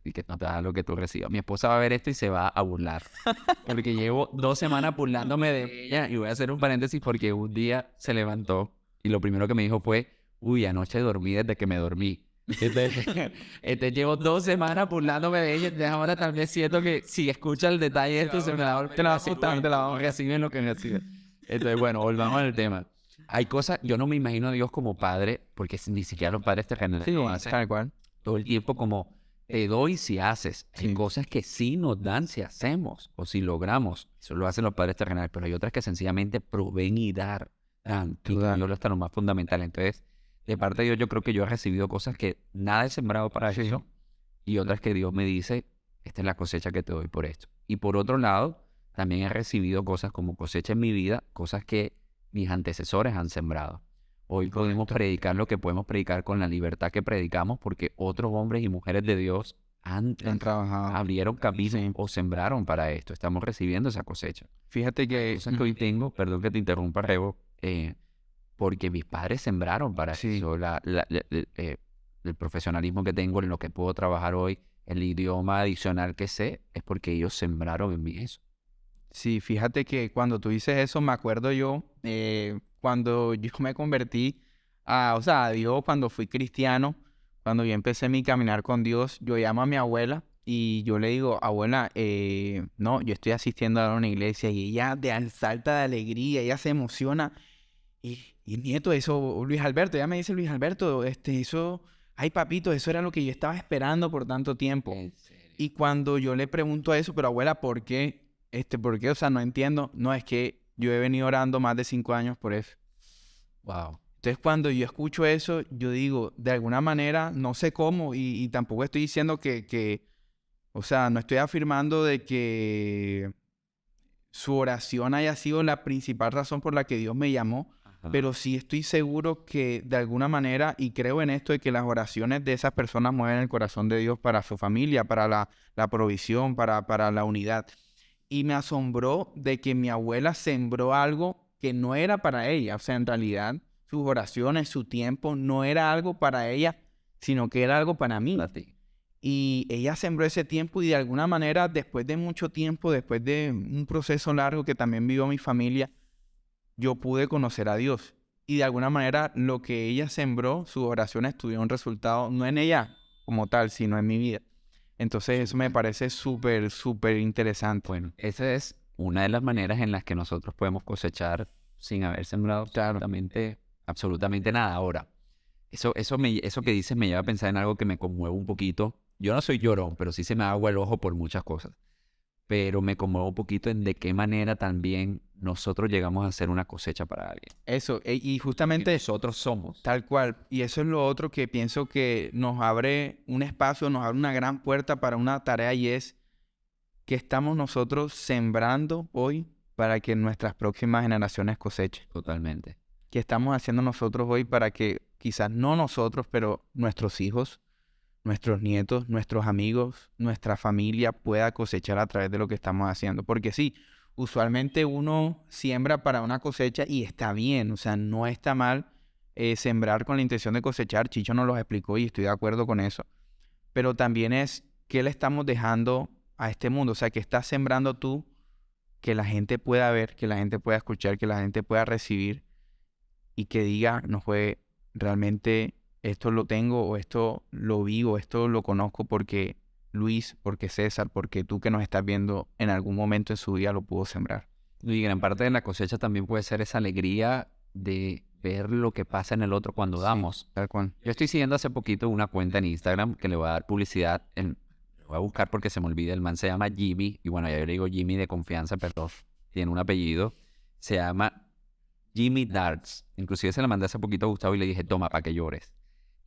S2: y que no te da lo que tú recibas. Mi esposa va a ver esto y se va a burlar. Porque llevo 2 semanas burlándome de ella y voy a hacer un paréntesis porque un día se levantó y lo primero que me dijo fue, uy, anoche dormí desde que me dormí. Entonces llevo 2 semanas burlándome de ella. Entonces ahora tal vez siento que si escucha el detalle esto se me va a volver.
S1: Te la va a asustar, te la va a
S2: reciben lo que reciben. Entonces, bueno, volvamos al tema. Hay cosas, yo no me imagino a Dios como padre, porque ni siquiera los padres terrenales
S1: Sí,
S2: lo hacen
S1: tal cual.
S2: todo el tiempo como te doy si haces. Hay
S1: Sí.
S2: cosas que sí nos dan si hacemos o si logramos. Eso lo hacen los padres terrenales, pero hay otras que sencillamente proveen y dar. Y yo lo está lo más fundamental. Entonces, de parte de Dios, yo creo que yo he recibido cosas que nada he sembrado para
S1: Sí.
S2: eso y otras que Dios me dice, esta es la cosecha que te doy por esto. Y por otro lado, también he recibido cosas como cosecha en mi vida, cosas que mis antecesores han sembrado. Hoy podemos predicar lo que podemos predicar con la libertad que predicamos porque otros hombres y mujeres de Dios
S1: Han trabajado.
S2: abrieron camino
S1: Sí.
S2: o sembraron para esto. Estamos recibiendo esa cosecha.
S1: Fíjate que
S2: Cosas que hoy tengo, perdón que te interrumpa, Rebo, porque mis padres sembraron para
S1: Sí.
S2: eso. El profesionalismo que tengo, en lo que puedo trabajar hoy, el idioma adicional que sé, es porque ellos sembraron en mí eso.
S1: Sí, fíjate que cuando tú dices eso, me acuerdo yo, cuando yo me convertí a Dios, cuando fui cristiano, cuando yo empecé mi caminar con Dios, yo llamo a mi abuela y yo le digo, abuela, no, yo estoy asistiendo a una iglesia y ella salta de alegría, ella se emociona. Y nieto, eso, Luis Alberto, ella me dice, Luis Alberto, eso, ay papito, eso era lo que yo estaba esperando por tanto tiempo.
S2: ¿En serio?
S1: Y cuando yo le pregunto eso, pero abuela, ¿por qué? ¿Por qué? O sea, no entiendo. No, es que yo he venido orando más de 5 años por eso.
S2: Wow.
S1: Entonces, cuando yo escucho eso, yo digo, de alguna manera, no sé cómo, y tampoco estoy diciendo o sea, no estoy afirmando de que su oración haya sido la principal razón por la que Dios me llamó, pero sí estoy seguro que de alguna manera, y creo en esto, de que las oraciones de esas personas mueven el corazón de Dios para su familia, para la provisión, para la unidad. Y me asombró de que mi abuela sembró algo que no era para ella. O sea, en realidad, sus oraciones, su tiempo, no era algo para ella, sino que era algo para mí.
S2: Para ti.
S1: Y ella sembró ese tiempo y de alguna manera, después de mucho tiempo, después de un proceso largo que también vivió mi familia, yo pude conocer a Dios. y de alguna manera lo que ella sembró, sus oraciones tuvieron resultado, no en ella como tal, sino en mi vida. Entonces eso me parece súper, súper interesante.
S2: Bueno, esa es una de las maneras en las que nosotros podemos cosechar sin haber sembrado
S1: Claro.
S2: absolutamente nada. Ahora, eso que dices me lleva a pensar en algo que me conmueve un poquito. Yo no soy llorón, pero sí se me agua el ojo por muchas cosas. Pero me conmueve un poquito en de qué manera también nosotros llegamos a ser una cosecha para alguien.
S1: Eso, y
S2: Y
S1: justamente
S2: nosotros somos.
S1: tal cual. Y eso es lo otro que pienso que nos abre un espacio, nos abre una gran puerta para una tarea y es que estamos nosotros sembrando hoy para que nuestras próximas generaciones cosechen.
S2: Totalmente.
S1: ¿Qué estamos haciendo nosotros hoy para que quizás no nosotros, pero nuestros hijos, nuestros nietos, nuestros amigos, nuestra familia pueda cosechar a través de lo que estamos haciendo? Porque sí, usualmente uno siembra para una cosecha y está bien, o sea, no está mal sembrar con la intención de cosechar. Chicho nos lo explicó y estoy de acuerdo con eso. Pero también es qué le estamos dejando a este mundo, o sea, que estás sembrando tú, que la gente pueda ver, que la gente pueda escuchar, que la gente pueda recibir y que diga, no fue realmente esto lo tengo o esto lo vi o esto lo conozco porque Luis, porque César, porque tú que nos estás viendo en algún momento en su vida lo pudo sembrar.
S2: Y gran parte de la cosecha también puede ser esa alegría de ver lo que pasa en el otro cuando damos.
S1: Tal cual.
S2: Yo estoy siguiendo hace poquito una cuenta en Instagram que le voy a dar publicidad. Lo voy a buscar porque se me olvida. El man se llama Jimmy. Y bueno, ya yo le digo Jimmy de confianza, pero tiene un apellido. Se llama Jimmy Darts. Inclusive se la mandé hace poquito a Gustavo y le dije, toma, para que llores.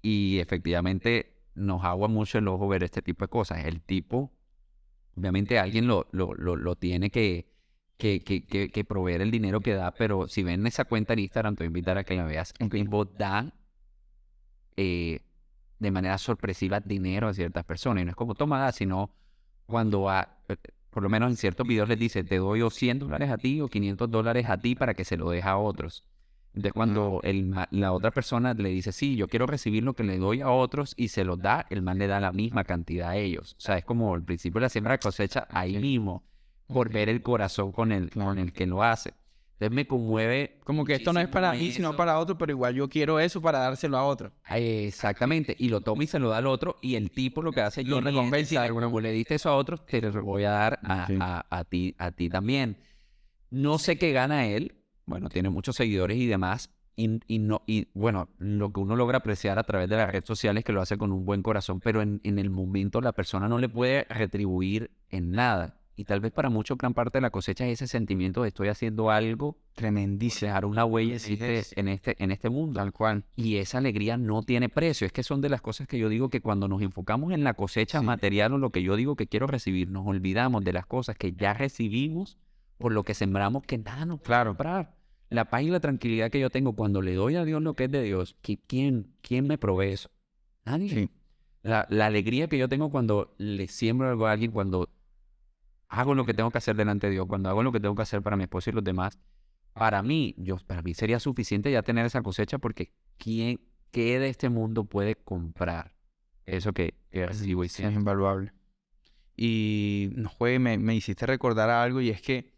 S2: Y efectivamente nos agua mucho el ojo ver este tipo de cosas. El tipo, obviamente alguien lo tiene que proveer el dinero que da, pero si ven esa cuenta en Instagram, te voy a invitar a que la veas. El tipo da de manera sorpresiva dinero a ciertas personas. Y no es como toma, da, sino cuando por lo menos en ciertos videos les dice, te doy o $100 a ti o $500 a ti para que se lo deje a otros. Entonces cuando la otra persona le dice, sí, yo quiero recibir lo que le doy a otros y se lo da, el man le da la misma cantidad a ellos. O sea, es como el principio de la siembra de cosecha ahí mismo, por ver el corazón con el que lo hace. Entonces me conmueve.
S1: Como que esto no es para mí, sino para otro, pero igual yo quiero eso para dárselo a otro.
S2: Exactamente, y lo toma y se lo da al otro, y el tipo lo que hace
S1: Lo recompensa de alguna
S2: como le diste eso a otros, te lo voy a dar a ti también. No sé qué gana él, bueno, tiene muchos seguidores y demás, y bueno, lo que uno logra apreciar a través de las redes sociales es que lo hace con un buen corazón, pero en el momento la persona no le puede retribuir en nada. Y tal vez para muchos gran parte de la cosecha es ese sentimiento de estoy haciendo algo
S1: Tremendísimo.
S2: dejar una huella
S1: Sí,
S2: en este mundo.
S1: Tal cual.
S2: Y esa alegría no tiene precio. Es que son de las cosas que yo digo que cuando nos enfocamos en la cosecha material o lo que yo digo que quiero recibir, nos olvidamos de las cosas que ya recibimos por lo que sembramos que nada nos puede comprar. La paz y la tranquilidad que yo tengo cuando le doy a Dios lo que es de Dios, ¿quién me provee eso? Nadie.
S1: Sí.
S2: La alegría que yo tengo cuando le siembro algo a alguien, cuando hago lo que tengo que hacer delante de Dios, cuando hago lo que tengo que hacer para mi esposo y los demás, para mí sería suficiente ya tener esa cosecha porque ¿qué de este mundo puede comprar eso que recibo y
S1: Es
S2: siento?
S1: invaluable. Y no juegue, me hiciste recordar algo y es que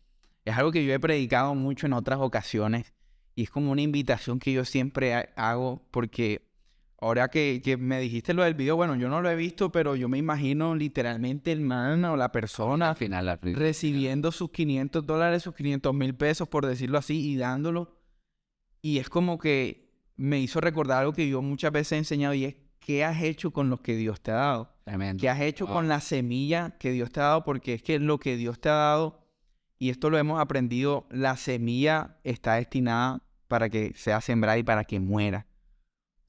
S1: es algo que yo he predicado mucho en otras ocasiones y es como una invitación que yo siempre hago porque ahora que me dijiste lo del video, bueno, yo no lo he visto, pero yo me imagino literalmente el man o la persona
S2: Al final,
S1: recibiendo sus $500, sus 500,000 pesos, por decirlo así, y dándolo. Y es como que me hizo recordar algo que yo muchas veces he enseñado y es ¿qué has hecho con lo que Dios te ha dado?
S2: tremendo.
S1: ¿Qué has hecho con la semilla que Dios te ha dado? Porque es que lo que Dios te ha dado, y esto lo hemos aprendido, la semilla está destinada para que sea sembrada y para que muera.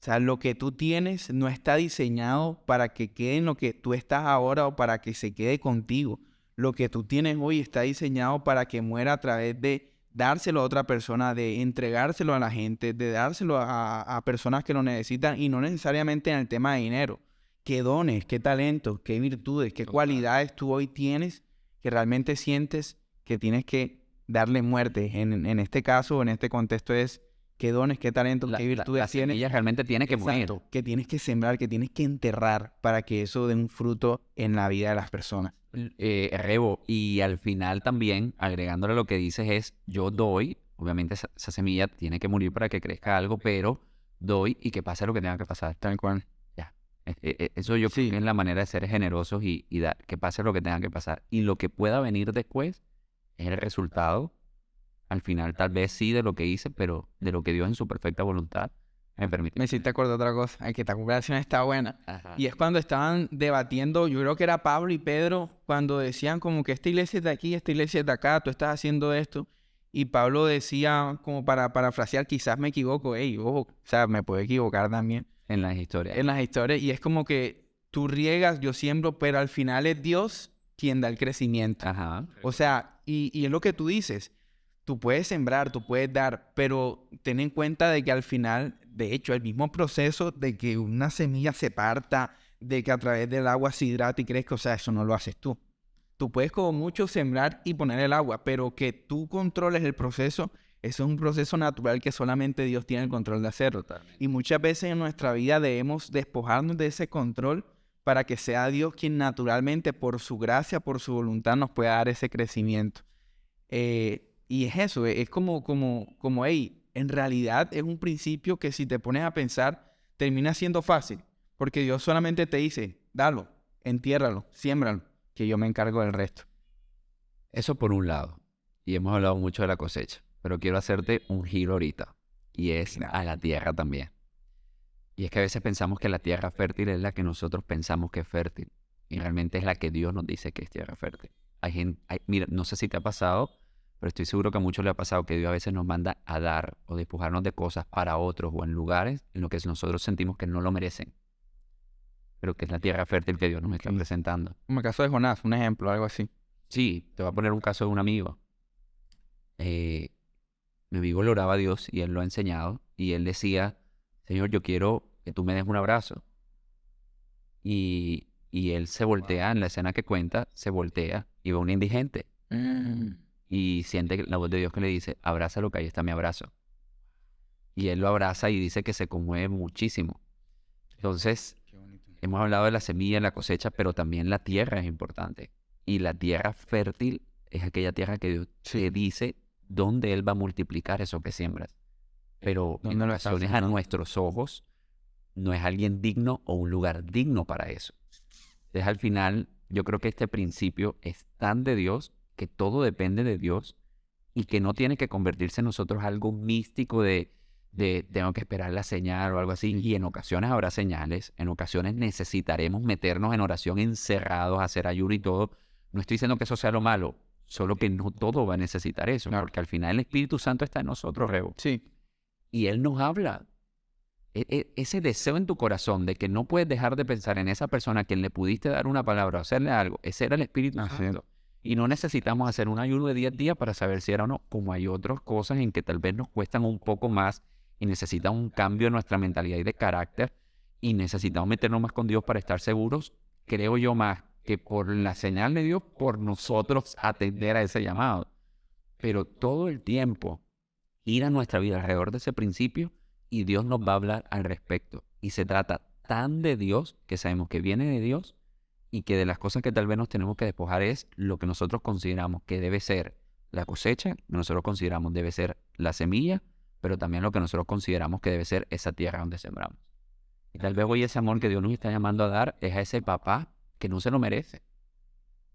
S1: O sea, lo que tú tienes no está diseñado para que quede en lo que tú estás ahora o para que se quede contigo. Lo que tú tienes hoy está diseñado para que muera a través de dárselo a otra persona, de entregárselo a la gente, de dárselo a personas que lo necesitan y no necesariamente en el tema de dinero. ¿Qué dones, qué talentos, qué virtudes, qué cualidades tú hoy tienes que realmente sientes que tienes que darle muerte? En este caso, en este contexto es qué dones, qué talentos, qué virtudes tienes.
S2: Ella realmente tiene que morir.
S1: Exacto, que tienes que sembrar, que tienes que enterrar para que eso dé un fruto en la vida de las personas.
S2: Rebo, y al final también, agregándole lo que dices es, yo doy obviamente esa semilla tiene que morir para que crezca algo, pero doy y que pase lo que tenga que pasar.
S1: Tal cual.
S2: Ya. Eso yo creo
S1: Sí.
S2: que es la manera de ser generosos y dar, que pase lo que tenga que pasar. Y lo que pueda venir después es el resultado, al final tal vez sí de lo que hice, pero de lo que Dios en su perfecta voluntad me permite.
S1: Me hiciste acordar otra cosa. Ay, que esta comparación está buena.
S2: Ajá.
S1: Y es cuando estaban debatiendo, yo creo que era Pablo y Pedro, cuando decían como que esta iglesia es de aquí, esta iglesia es de acá, tú estás haciendo esto. Y Pablo decía, como para parafrasear, quizás me equivoco, ojo, o sea, me puedo equivocar también
S2: En las historias.
S1: en las historias. Y es como que tú riegas, yo siembro, pero al final es Dios quien da el crecimiento.
S2: Ajá.
S1: O sea, y es lo que tú dices. Tú puedes sembrar, tú puedes dar, pero ten en cuenta de que al final, de hecho, el mismo proceso de que una semilla se parta, de que a través del agua se hidrate y crezca, o sea, eso no lo haces tú. Tú puedes como mucho sembrar y poner el agua, pero que tú controles el proceso, eso es un proceso natural que solamente Dios tiene el control de hacerlo.
S2: Totalmente.
S1: Y muchas veces en nuestra vida debemos despojarnos de ese control para que sea Dios quien naturalmente, por su gracia, por su voluntad, nos pueda dar ese crecimiento. Y es eso, es como, hey, en realidad es un principio que si te pones a pensar, termina siendo fácil, porque Dios solamente te dice, dalo, entiérralo, siémbralo, que yo me encargo del resto.
S2: Eso por un lado. Y hemos hablado mucho de la cosecha, pero quiero hacerte un giro ahorita. Y es a la tierra también. Y es que a veces pensamos que la tierra fértil es la que nosotros pensamos que es fértil. Y realmente es la que Dios nos dice que es tierra fértil. Mira, no sé si te ha pasado, pero estoy seguro que a muchos le ha pasado que Dios a veces nos manda a dar o despojarnos de cosas para otros o en lugares en los que nosotros sentimos que no lo merecen. Pero que es la tierra fértil que Dios nos está
S1: Ok.
S2: presentando.
S1: Como el caso de Jonás, un ejemplo, algo así.
S2: Sí, te voy a poner un caso de un amigo. Mi amigo le oraba a Dios y él lo ha enseñado. Y él decía, Señor, yo quiero que tú me des un abrazo. Y él se voltea, en la escena que cuenta, se voltea y ve a un indigente. Y siente la voz de Dios que le dice, abrázalo, que ahí está mi abrazo. Y él lo abraza y dice que se conmueve muchísimo. Entonces,
S1: Qué bonito.
S2: hemos hablado de la semilla, la cosecha, pero también la tierra es importante. Y la tierra fértil es aquella tierra que Dios te dice dónde Él va a multiplicar eso que siembras. Pero en
S1: ¿Dónde lo estás
S2: ocasiones a
S1: sembrando?
S2: nuestros ojos no es alguien digno o un lugar digno para eso. Entonces al final yo creo que este principio es tan de Dios que todo depende de Dios y que no tiene que convertirse en nosotros algo místico de tengo que esperar la señal o algo así. Y en ocasiones habrá señales, en ocasiones necesitaremos meternos en oración encerrados, hacer ayuno y todo. No estoy diciendo que eso sea lo malo, solo que no todo va a necesitar eso,
S1: Claro.
S2: porque al final el Espíritu Santo está en nosotros, Rebo.
S1: Sí,
S2: Y Él nos habla. Ese deseo en tu corazón de que no puedes dejar de pensar en esa persona a quien le pudiste dar una palabra o hacerle algo, ese era el Espíritu
S1: Así es.
S2: Santo. Y no necesitamos hacer un ayuno de 10 días para saber si era o no, como hay otras cosas en que tal vez nos cuestan un poco más y necesitamos un cambio en nuestra mentalidad y de carácter y necesitamos meternos más con Dios para estar seguros, creo yo, más que por la señal de Dios, por nosotros atender a ese llamado. Pero todo el tiempo ir a nuestra vida alrededor de ese principio y Dios nos va a hablar al respecto. Y se trata tan de Dios que sabemos que viene de Dios y que de las cosas que tal vez nos tenemos que despojar es lo que nosotros consideramos que debe ser la cosecha, que nosotros consideramos debe ser la semilla, pero también lo que nosotros consideramos que debe ser esa tierra donde sembramos. Y tal vez hoy ese amor que Dios nos está llamando a dar es a ese papá que no se lo merece,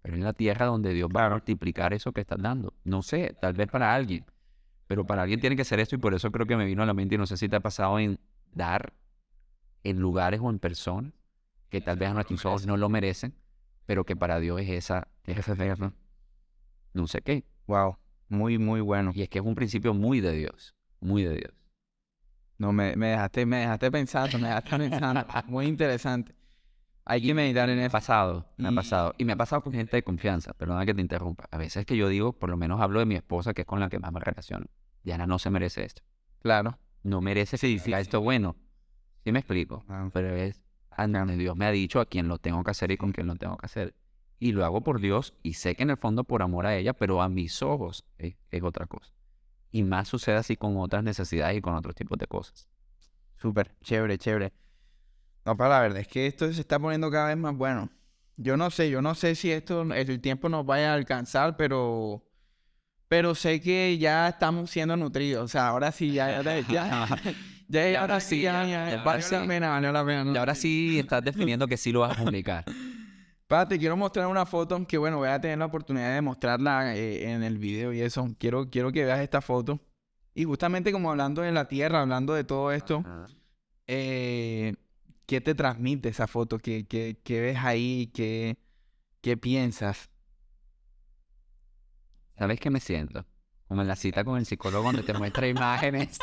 S2: pero es la tierra donde Dios va a multiplicar eso que estás dando. No sé, tal vez para alguien, pero para alguien tiene que ser esto y por eso creo que me vino a la mente y no sé si te ha pasado en dar en lugares o en personas que tal vez a nuestros ojos no lo merecen, pero que para Dios es esa tierra, no sé qué.
S1: wow, muy, muy bueno.
S2: Y es que es un principio muy de Dios, muy de Dios.
S1: No, me dejaste pensando, muy interesante. Hay que meditar en
S2: Me ha
S1: eso.
S2: pasado, me ha
S1: Y-
S2: pasado. Y me ha pasado con gente de confianza, perdona que te interrumpa. A veces que yo digo, por lo menos hablo de mi esposa, que es con la que más me relaciono. Diana no se merece esto.
S1: Claro.
S2: No merece
S1: Sí,
S2: que
S1: sí,
S2: haga
S1: sí.
S2: esto bueno. ¿Sí me explico?
S1: Ah,
S2: Pero es, Dios me ha dicho a quién lo tengo que hacer y con quién lo tengo que hacer. Y lo hago por Dios y sé que en el fondo por amor a ella, pero a mis ojos es otra cosa. Y más sucede así con otras necesidades y con otros tipos de cosas.
S1: súper, chévere, chévere. No, pero la verdad es que esto se está poniendo cada vez más bueno. Yo no sé si el tiempo nos vaya a alcanzar, pero pero sé que ya estamos siendo nutridos. O sea, ahora sí, ahora sí, valió la pena.
S2: Y ahora sí estás definiendo que sí lo vas a publicar.
S1: Te quiero mostrar una foto que, bueno, voy a tener la oportunidad de mostrarla en el video y eso. Quiero que veas esta foto. Y justamente como hablando de la tierra, hablando de todo esto, ¿qué te transmite esa foto? ¿Qué ves ahí? ¿Qué piensas?
S2: ¿Sabes qué me siento? Como en la cita con el psicólogo donde te muestra imágenes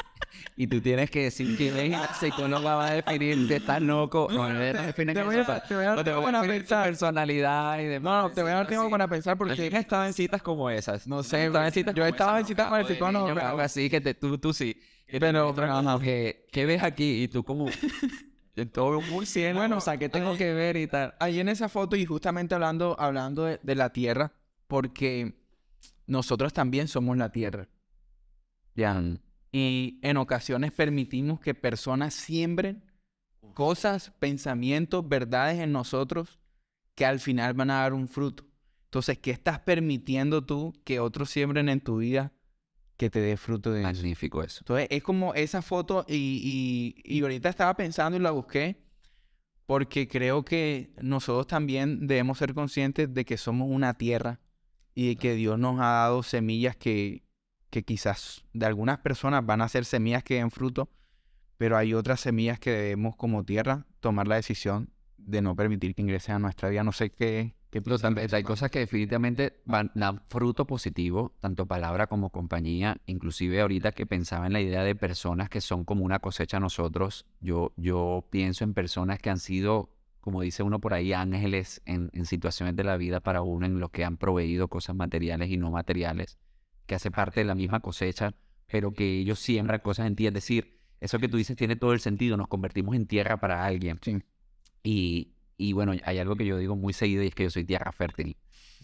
S2: y tú tienes que decir que ven, el psicólogo va a definir si estás loco. No, no define
S1: Te voy a dar tiempo para pensar.
S2: Personalidad y demás.
S1: No, te voy a dar tiempo para pensar porque
S2: He estado en citas como esas.
S1: no sé,
S2: Estaba en citas
S1: yo
S2: como
S1: estaba
S2: esas,
S1: en cita con el
S2: de
S1: psicólogo,
S2: niño,
S1: pero
S2: algo así que tú sí. Que te
S1: Pero,
S2: muestran
S1: ajá.
S2: como que, ¿qué ves aquí? Y tú como, todo muy ciego,
S1: Bueno,
S2: o sea, ¿qué tengo que ver y tal?
S1: ahí en esa foto y justamente hablando de la tierra, porque nosotros también somos la tierra.
S2: Ya,
S1: Y en ocasiones permitimos que personas siembren cosas, pensamientos, verdades en nosotros que al final van a dar un fruto. Entonces, ¿qué estás permitiendo tú que otros siembren en tu vida que te dé fruto de eso?
S2: magnífico eso.
S1: Entonces, es como esa foto y ahorita estaba pensando y la busqué porque creo que nosotros también debemos ser conscientes de que somos una tierra y de que Dios nos ha dado semillas que quizás de algunas personas van a ser semillas que den fruto, pero hay otras semillas que debemos como tierra tomar la decisión de no permitir que ingresen a nuestra vida. No sé qué
S2: Pero también hay cosas que definitivamente dan fruto positivo, tanto palabra como compañía. Inclusive ahorita que pensaba en la idea de personas que son como una cosecha a nosotros, yo pienso en personas que han sido, como dice uno por ahí, ángeles en situaciones de la vida para uno, en lo que han proveído cosas materiales y no materiales, que hace parte de la misma cosecha, pero que ellos siembran cosas en ti. Es decir, eso que tú dices tiene todo el sentido, nos convertimos en tierra para alguien.
S1: Sí.
S2: Y bueno, hay algo que yo digo muy seguido y es que yo soy tierra fértil.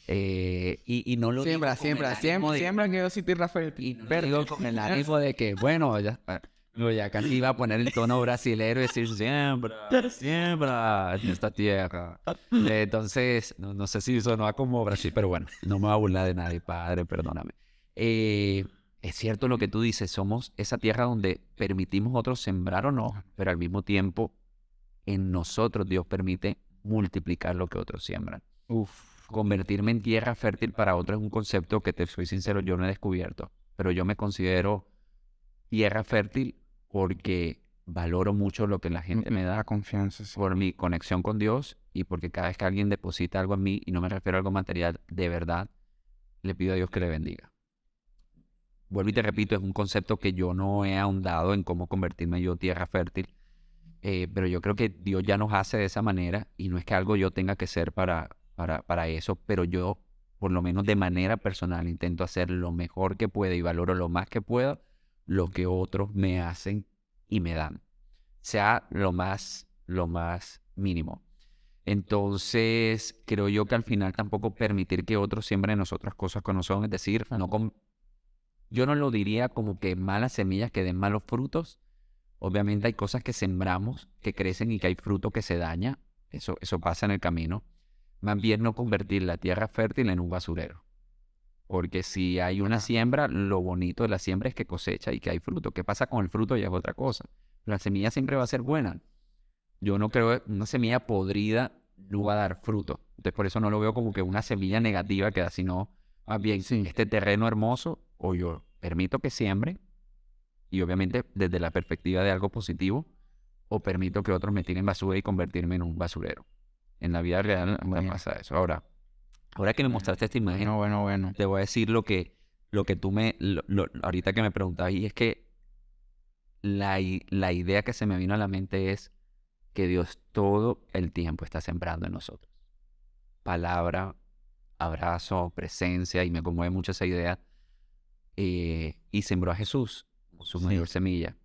S2: Y no lo digo con el ánimo de-
S1: Siembra que yo soy tierra fértil.
S2: y no lo digo con el ánimo de que, bueno, ya casi iba a poner el tono brasilero y decir, siembra en esta tierra. Entonces, no sé si sonó como Brasil, pero bueno, no me voy a burlar de nadie, padre, perdóname. Es cierto lo que tú dices, somos esa tierra donde permitimos a otros sembrar o no, pero al mismo tiempo en nosotros Dios permite multiplicar lo que otros siembran. Convertirme en tierra fértil para otros es un concepto que, te soy sincero, yo no he descubierto, pero yo me considero tierra fértil porque valoro mucho lo que la gente me da
S1: confianza. Sí.
S2: por mi conexión con Dios y porque cada vez que alguien deposita algo en mí, y no me refiero a algo material, de verdad, le pido a Dios que le bendiga. Vuelvo y te repito, es un concepto que yo no he ahondado en cómo convertirme yo tierra fértil, pero yo creo que Dios ya nos hace de esa manera y no es que algo yo tenga que ser para eso, pero yo, por lo menos de manera personal, intento hacer lo mejor que pueda y valoro lo más que pueda lo que otros me hacen y me dan, sea lo más mínimo. Entonces, creo yo que al final tampoco permitir que otros siembren en nosotras cosas que no son, es decir, yo no lo diría como que malas semillas que den malos frutos. Obviamente hay cosas que sembramos, que crecen y que hay fruto que se daña. Eso pasa en el camino. Más bien no convertir la tierra fértil en un basurero. Porque si hay una siembra, lo bonito de la siembra es que cosecha y que hay fruto. ¿Qué pasa con el fruto? Ya es otra cosa. La semilla siempre va a ser buena. Yo no creo que una semilla podrida no va a dar fruto. Entonces por eso no lo veo como que una semilla negativa que da, sino más bien
S1: Sí.
S2: este terreno hermoso, o yo permito que siembre, y obviamente desde la perspectiva de algo positivo, o permito que otros me tiren basura y convertirme en un basurero. En la vida real me
S1: Bueno.
S2: pasa eso. Ahora que me mostraste esta imagen,
S1: Bueno.
S2: te voy a decir lo que tú ahorita que me preguntabas, y es que la idea que se me vino a la mente es que Dios todo el tiempo está sembrando en nosotros. Palabra, abrazo, presencia, y me conmueve mucho esa idea. Y sembró a Jesús, su mayor semilla.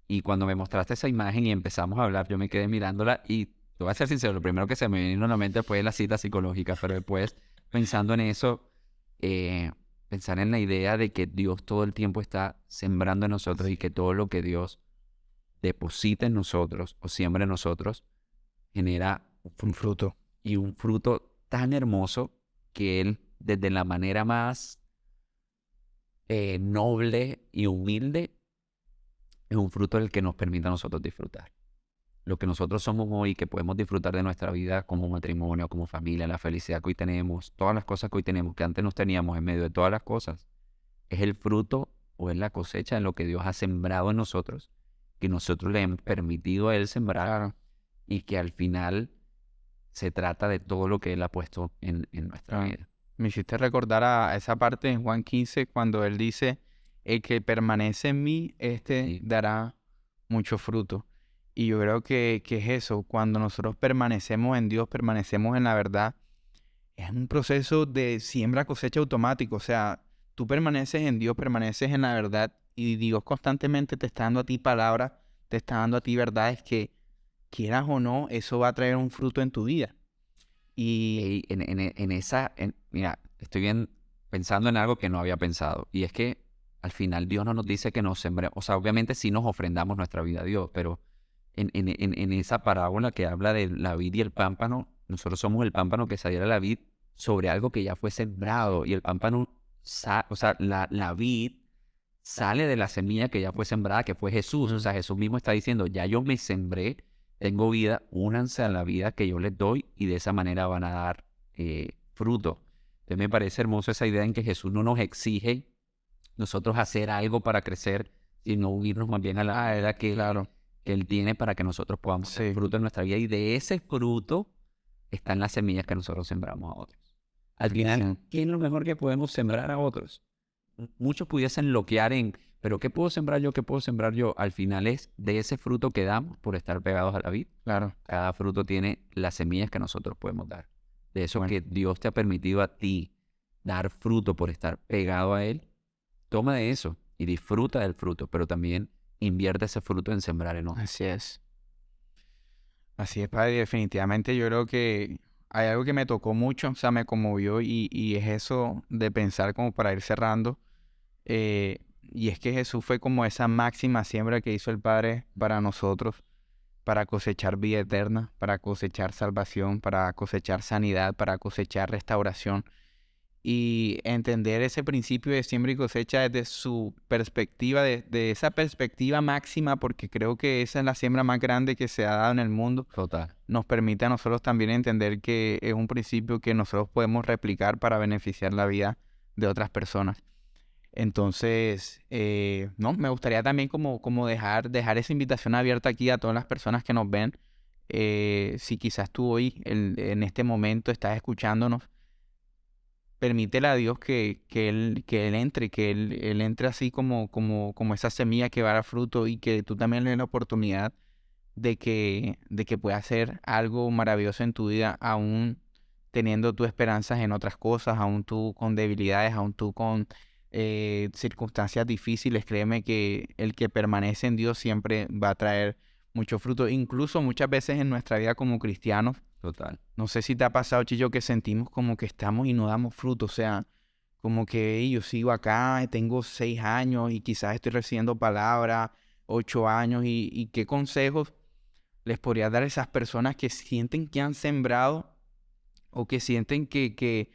S2: Y cuando me mostraste esa imagen y empezamos a hablar, yo me quedé mirándola y te voy a ser sincero, lo primero que se me vino a la mente fue la cita psicológica, pero después pensando en eso, pensar en la idea de que Dios todo el tiempo está sembrando en nosotros y que todo lo que Dios deposita en nosotros o siembra en nosotros genera
S1: Un fruto.
S2: y un fruto tan hermoso que Él, desde la manera más noble y humilde, es un fruto del que nos permite a nosotros disfrutar. Lo que nosotros somos hoy, que podemos disfrutar de nuestra vida como matrimonio, como familia, la felicidad que hoy tenemos, todas las cosas que hoy tenemos, que antes no teníamos en medio de todas las cosas, es el fruto o es la cosecha de lo que Dios ha sembrado en nosotros, que nosotros le hemos permitido a Él sembrar,
S1: Claro,
S2: y que al final se trata de todo lo que Él ha puesto en nuestra
S1: claro.
S2: vida.
S1: Me hiciste recordar a esa parte en Juan 15 cuando él dice, el que permanece en mí,
S2: Sí,
S1: dará mucho fruto. Y yo creo que es eso, cuando nosotros permanecemos en Dios, permanecemos en la verdad, es un proceso de siembra cosecha automático. O sea, tú permaneces en Dios, permaneces en la verdad y Dios constantemente te está dando a ti palabras, te está dando a ti verdades que quieras o no, eso va a traer un fruto en tu vida. Y
S2: y mira, estoy bien pensando en algo que no había pensado, y es que al final Dios no nos dice que nos sembremos, o sea, obviamente sí nos ofrendamos nuestra vida a Dios, pero en esa parábola que habla de la vid y el pámpano, nosotros somos el pámpano que saliera la vid sobre algo que ya fue sembrado, y el pámpano, o sea, la vid sale de la semilla que ya fue sembrada, que fue Jesús. O sea, Jesús mismo está diciendo, ya yo me sembré, tengo vida, únanse a la vida que yo les doy y de esa manera van a dar fruto. Entonces me parece hermoso esa idea en que Jesús no nos exige nosotros hacer algo para crecer, sino unirnos más bien a la manera
S1: claro,
S2: que Él tiene para que nosotros podamos dar
S1: sí,
S2: fruto en nuestra vida. Y de ese fruto están las semillas que nosotros sembramos a otros. Al final,
S1: sí,
S2: ¿qué es lo mejor que podemos sembrar a otros? Muchos pudiesen bloquear pero ¿qué puedo sembrar yo? ¿Qué puedo sembrar yo? Al final es de ese fruto que damos por estar pegados a la vid.
S1: claro.
S2: Cada fruto tiene las semillas que nosotros podemos dar. De eso
S1: Bueno,
S2: que Dios te ha permitido a ti dar fruto por estar pegado a Él, toma de eso y disfruta del fruto, pero también invierte ese fruto en sembrar en otros.
S1: así es. Así es, padre. Definitivamente yo creo que hay algo que me tocó mucho, o sea, me conmovió y es eso de pensar como para ir cerrando. Y es que Jesús fue como esa máxima siembra que hizo el Padre para nosotros, para cosechar vida eterna, para cosechar salvación, para cosechar sanidad, para cosechar restauración. Y entender ese principio de siembra y cosecha desde su perspectiva, de esa perspectiva máxima, porque creo que esa es la siembra más grande que se ha dado en el mundo,
S2: Total.
S1: nos permite a nosotros también entender que es un principio que nosotros podemos replicar para beneficiar la vida de otras personas. Entonces, no, me gustaría también como dejar esa invitación abierta aquí a todas las personas que nos ven. Si quizás tú hoy, en este momento, estás escuchándonos, permítele a Dios que Él entre, que Él entre así como esa semilla que va a dar fruto y que tú también le des la oportunidad de que pueda hacer algo maravilloso en tu vida, aún teniendo tus esperanzas en otras cosas, aún tú con debilidades, aún tú con circunstancias difíciles. Créeme que el que permanece en Dios siempre va a traer mucho fruto, incluso muchas veces en nuestra vida como cristianos.
S2: Total.
S1: No sé si te ha pasado, Chillo, que sentimos como que estamos y no damos fruto. O sea, como que "Ey, yo sigo acá, tengo 6 años y quizás estoy recibiendo palabra, 8 años. Y qué consejos les podría dar a esas personas que sienten que han sembrado o que sienten que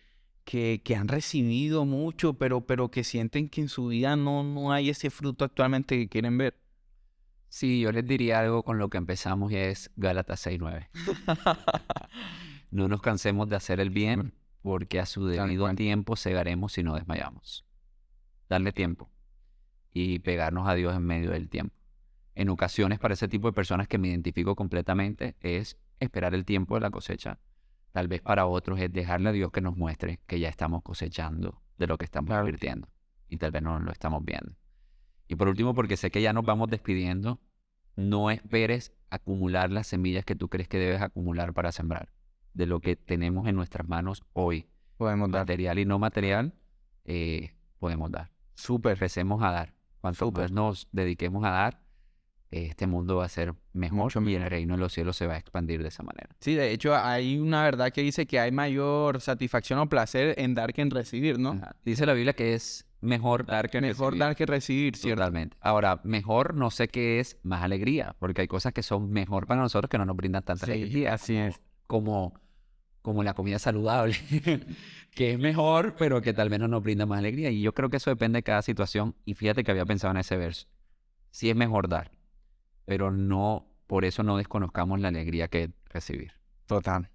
S1: han recibido mucho, pero que sienten que en su vida no hay ese fruto actualmente que quieren ver?
S2: Sí, yo les diría algo con lo que empezamos y es Gálatas 6:9. No nos cansemos de hacer el bien, porque a su
S1: Tal
S2: debido
S1: cual.
S2: tiempo segaremos si no desmayamos. Darle tiempo y pegarnos a Dios en medio del tiempo. En ocasiones, para ese tipo de personas que me identifico completamente, es esperar el tiempo de la cosecha. Tal vez para otros es dejarle a Dios que nos muestre que ya estamos cosechando de lo que estamos
S1: Claro.
S2: invirtiendo y tal vez no lo estamos viendo. Y por último, porque sé que ya nos vamos despidiendo, no esperes acumular las semillas que tú crees que debes acumular para sembrar. De lo que tenemos en nuestras manos hoy,
S1: Podemos dar.
S2: material y no material, podemos dar.
S1: Súper,
S2: Empecemos a dar. Cuanto más
S1: súper.
S2: nos dediquemos a dar, este mundo va a ser mejor
S1: Mucho
S2: y el
S1: mejor.
S2: reino de los cielos se va a expandir de esa manera.
S1: Sí, de hecho, hay una verdad que dice que hay mayor satisfacción o placer en dar que en recibir, ¿no?
S2: Ajá. Dice la Biblia que es mejor dar que
S1: Mejor
S2: recibir.
S1: dar que recibir, ¿cierto?
S2: Totalmente. Ahora, mejor no sé qué es más alegría, porque hay cosas que son mejor para nosotros que no nos brindan tanta
S1: Sí,
S2: alegría.
S1: así es.
S2: Como como la comida saludable, que es mejor, pero que tal vez no nos brinda más alegría. Y yo creo que eso depende de cada situación. Y fíjate que había pensado en ese verso. Sí es mejor dar, pero no, por eso no desconozcamos la alegría que es recibir.
S1: Total.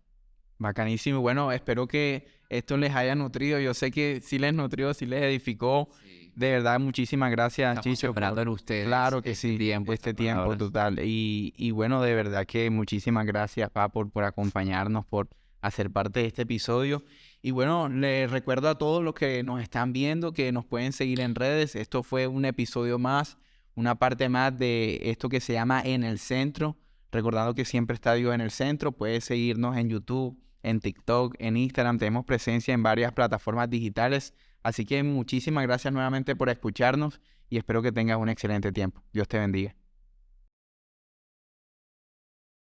S1: Bacanísimo. Bueno, espero que esto les haya nutrido. Yo sé que sí les nutrió, sí les edificó.
S2: Sí.
S1: De verdad, muchísimas gracias,
S2: Estamos
S1: Chicho.
S2: sembrando en ustedes
S1: Claro que
S2: este
S1: sí,
S2: tiempo,
S1: este
S2: estas
S1: tiempo
S2: palabras.
S1: total. Y bueno, de verdad que muchísimas gracias, Pa, por acompañarnos, por hacer parte de este episodio. Y bueno, les recuerdo a todos los que nos están viendo que nos pueden seguir en redes. Esto fue un episodio más, una parte más de esto que se llama En el Centro. Recordando que siempre está Dios en el centro. Puedes seguirnos en YouTube, en TikTok, en Instagram. Tenemos presencia en varias plataformas digitales. Así que muchísimas gracias nuevamente por escucharnos y espero que tengas un excelente tiempo. Dios te bendiga.